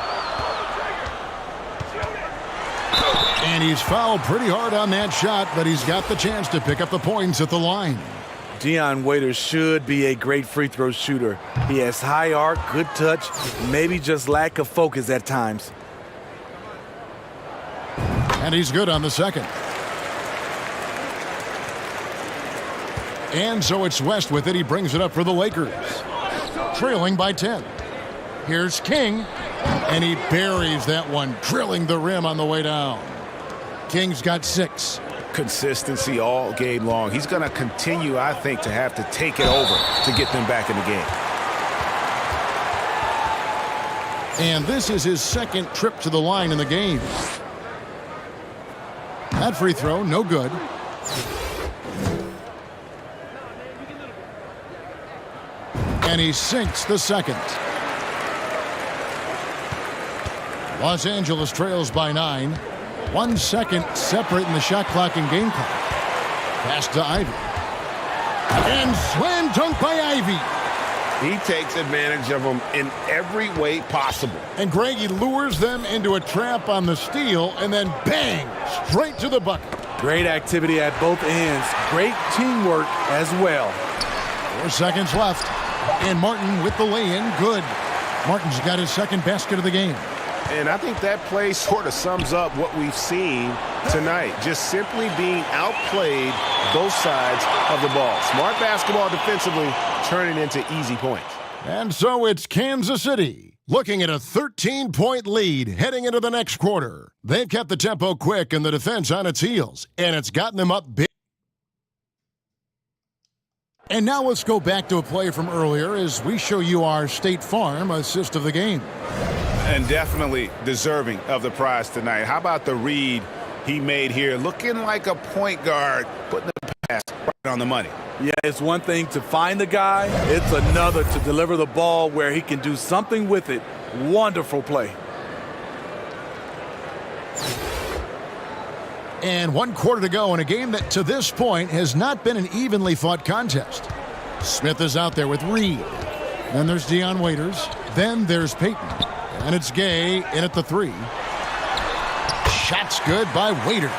And he's fouled pretty hard on that shot, but he's got the chance to pick up the points at the line. Dion Waiters should be a great free throw shooter. He has high arc, good touch, maybe just lack of focus at times. And he's good on the second. And so it's West with it. He brings it up for the Lakers. Trailing by 10. Here's King. And he buries that one, drilling the rim on the way down. King's got 6. Consistency all game long. He's going to continue, I think, to have to take it over to get them back in the game. And this is his second trip to the line in the game. That free throw, no good. And he sinks the second. Los Angeles trails by 9. 1 second separating the shot clock and game clock. Pass to Ivy. And slam dunk by Ivy. He takes advantage of them in every way possible. And Greg, he lures them into a trap on the steal and then bang, straight to the bucket. Great activity at both ends. Great teamwork as well. 4 seconds left. And Martin with the lay-in, good. Martin's got his second basket of the game. And I think that play sort of sums up what we've seen tonight. Just simply being outplayed both sides of the ball. Smart basketball defensively turning into easy points. And so it's Kansas City looking at a 13-point lead heading into the next quarter. They've kept the tempo quick and the defense on its heels, and it's gotten them up big. And now let's go back to a play from earlier as we show you our State Farm assist of the game. And definitely deserving of the prize tonight. How about the read he made here? Looking like a point guard, putting the pass right on the money. Yeah, it's one thing to find the guy. It's another to deliver the ball where he can do something with it. Wonderful play. And 1 quarter to go in a game that to this point has not been an evenly fought contest. Smith is out there with Reed. Then there's Dion Waiters. Then there's Payton. And it's Gay in at the 3. Shot's good by Waiters.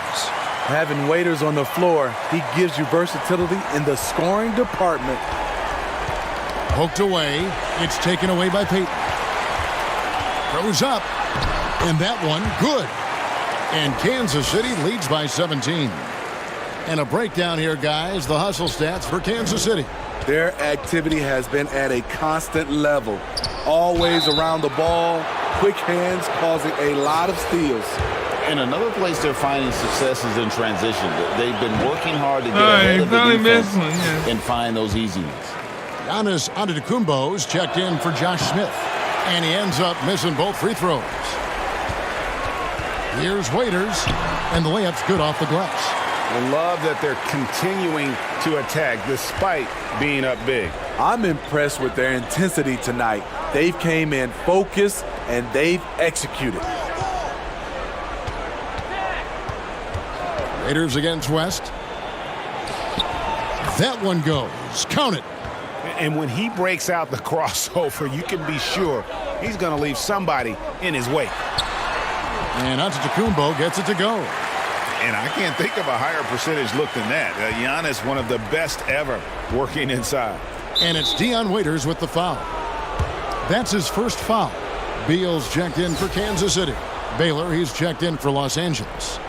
Having Waiters on the floor, he gives you versatility in the scoring department. Poked away. It's taken away by Payton. Throws up. And that one, good. And Kansas City leads by 17. And a breakdown here, guys. The hustle stats for Kansas City. Their activity has been at a constant level. Always around the ball, quick hands causing a lot of steals. And another place they're finding success is in transition. They've been working hard to get ahead of the defense and find those easy ones. Giannis Antetokounmpo is checked in for Josh Smith. And he ends up missing both free throws. Here's Waiters, and the layup's good off the glass. I love that they're continuing to attack despite being up big. I'm impressed with their intensity tonight. They've came in focused, and they've executed. Raiders against West. That one goes. Count it. And when he breaks out the crossover, you can be sure he's going to leave somebody in his wake. And Antetokounmpo gets it to go. And I can't think of a higher percentage look than that. Giannis, one of the best ever working inside. And it's Dion Waiters with the foul. That's his first foul. Beal's checked in for Kansas City. Baylor, he's checked in for Los Angeles.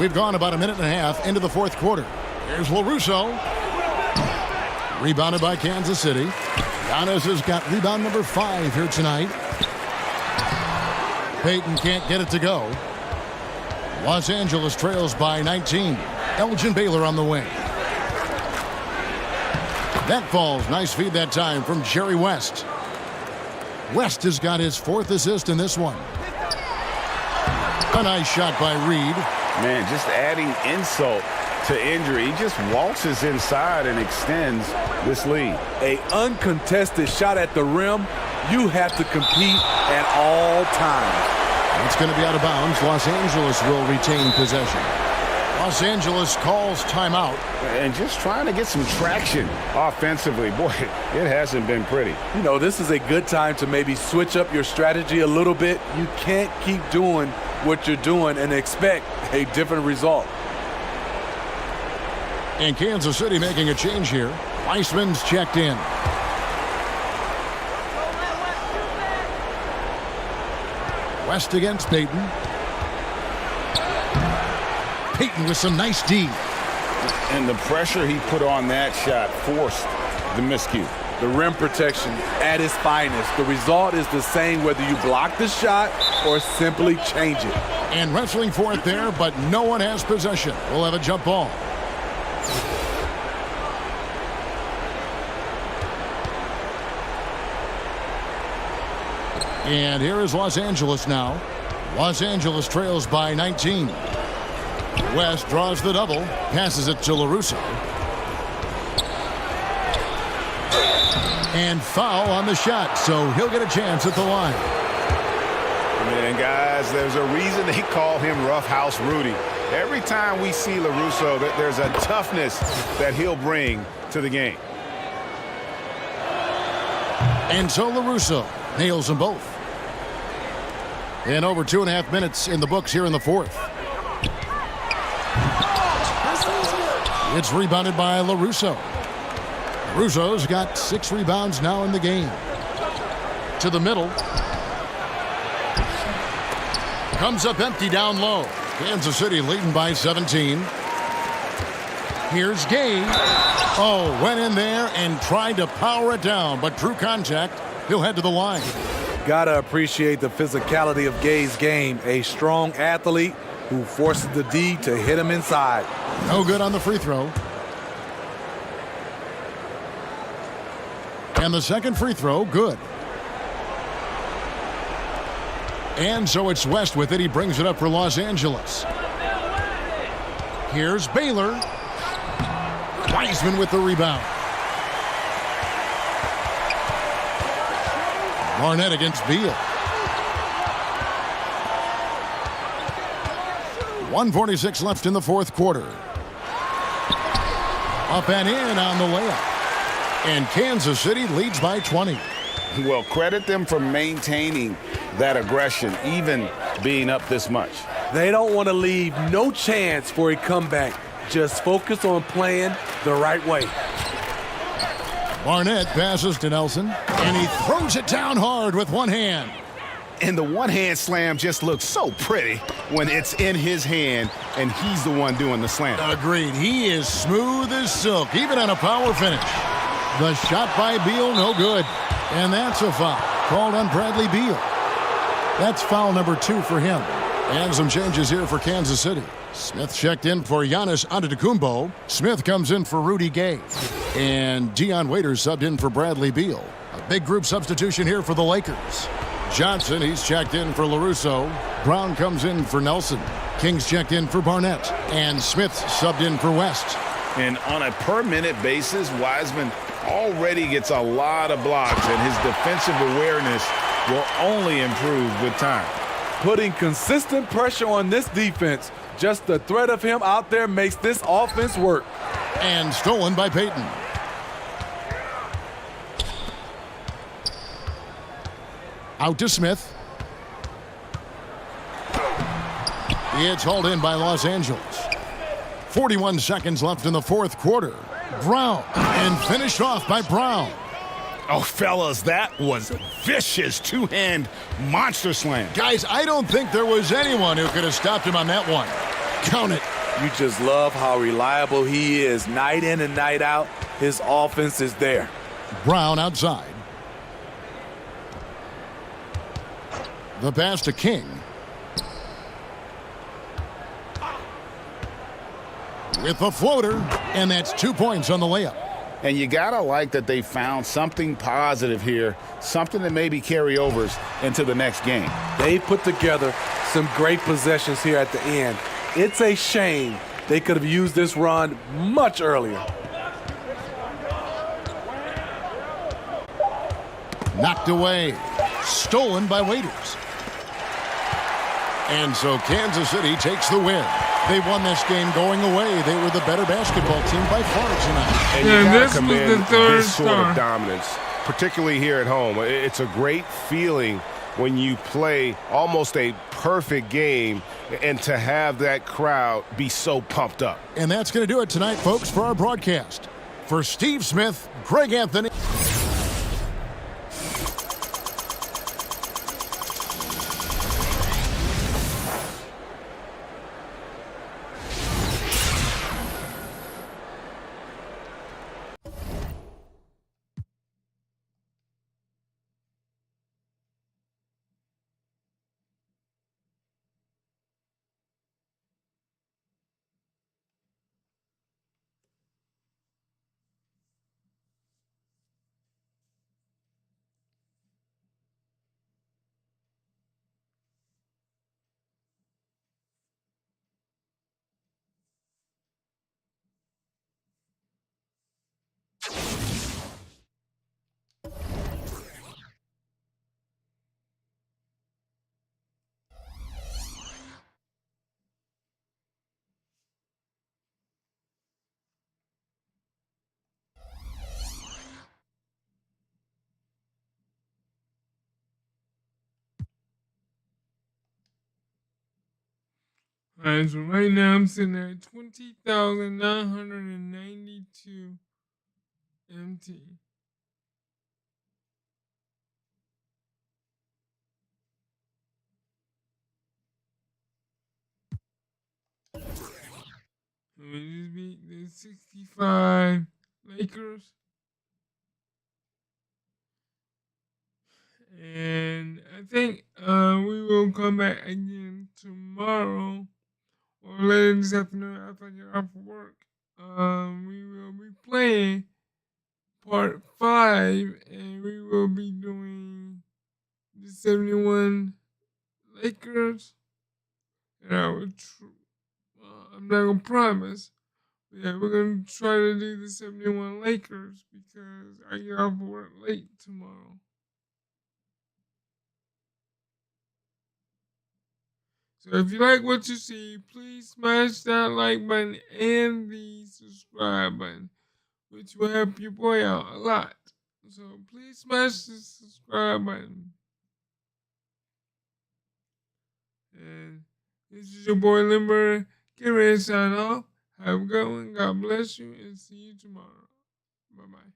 We've gone about a minute and a half into the fourth quarter. Here's LaRusso. Rebounded by Kansas City. Giannis has got rebound number 5 here tonight. Payton can't get it to go. Los Angeles trails by 19. Elgin Baylor on the wing. That falls. Nice feed that time from Jerry West. West has got his 4th assist in this one. A nice shot by Reed. Man, just adding insult to injury. He just waltzes inside and extends this lead. A uncontested shot at the rim. You have to compete at all times. It's going to be out of bounds. Los Angeles will retain possession. Los Angeles calls timeout. And just trying to get some traction offensively. Boy, it hasn't been pretty. You know, this is a good time to maybe switch up your strategy a little bit. You can't keep doing what you're doing and expect a different result. And Kansas City making a change here. Weissman's checked in. West against Payton. Payton with some nice D. And the pressure he put on that shot forced the miscue. The rim protection at its finest. The result is the same whether you block the shot or simply change it. And wrestling for it there, but no one has possession. We'll have a jump ball. And here is Los Angeles now. Los Angeles trails by 19. West draws the double, passes it to LaRusso. And foul on the shot, so he'll get a chance at the line. And guys, there's a reason they call him Rough House Rudy. Every time we see LaRusso, there's a toughness that he'll bring to the game. And so LaRusso nails them both. And over 2.5 minutes in the books here in the fourth. It's rebounded by LaRusso. LaRusso's got 6 rebounds now in the game. To the middle. Comes up empty down low. Kansas City leading by 17. Here's Gay. Oh, went in there and tried to power it down, but drew contact. He'll head to the line. Gotta appreciate the physicality of Gay's game. A strong athlete who forces the D to hit him inside. No good on the free throw. And the second free throw, good. And so it's West with it. He brings it up for Los Angeles. Here's Baylor. Weissman with the rebound. Barnett against Beal. 1:46 left in the fourth quarter. Up and in on the layup. And Kansas City leads by 20. Well, credit them for maintaining that aggression, even being up this much. They don't want to leave no chance for a comeback. Just focus on playing the right way. Barnett passes to Nelson, and he throws it down hard with one hand. And the one-hand slam just looks so pretty when it's in his hand and he's the one doing the slam. Agreed. He is smooth as silk, even on a power finish. The shot by Beal, no good. And that's a foul called on Bradley Beal. That's foul number 2 for him. And some changes here for Kansas City. Smith checked in for Giannis Antetokounmpo. Smith comes in for Rudy Gay. And Dion Waiters subbed in for Bradley Beal. A big group substitution here for the Lakers. Johnson, he's checked in for LaRusso. Brown comes in for Nelson. Kings checked in for Barnett. And Smith subbed in for West. And on a per-minute basis, Wiseman already gets a lot of blocks, and his defensive awareness will only improve with time. Putting consistent pressure on this defense. Just the threat of him out there makes this offense work. And stolen by Payton. Out to Smith. It's hauled in by Los Angeles. 41 seconds left in the fourth quarter. Brown, and finished off by Brown. Oh, fellas, that was vicious two-hand monster slam. Guys, I don't think there was anyone who could have stopped him on that one. Count it. You just love how reliable he is. Night in and night out, his offense is there. Brown outside. The pass to King. With the floater, and that's 2 points on the layup. And you gotta like that they found something positive here, something that maybe carry overs into the next game. They put together some great possessions here at the end. It's a shame they could have used this run much earlier. Knocked away. Stolen by Waiters. And so Kansas City takes the win. They won this game going away. They were the better basketball team by far tonight. And Yeah, you this gotta was the commend third this sort star. of dominance, particularly here at home. It's a great feeling when you play almost a perfect game and to have that crowd be so pumped up. And that's going to do it tonight, folks, for our broadcast. For Steve Smith, Greg Anthony. Alright, so right now I'm sitting at 20,992 MT. We just beat the 65 Lakers. And I think we will come back again tomorrow or later this afternoon after I get off of work. We will be playing part 5 and we will be doing the 71 Lakers. And I'm not going to promise. But yeah, we're going to try to do the 71 Lakers because I get off of work late tomorrow. So if you like what you see, please smash that like button and the subscribe button, which will help your boy out a lot. So please smash the subscribe button. And this is your boy Limber. Get ready to sign off. Have a good one. God bless you and see you tomorrow. Bye-bye.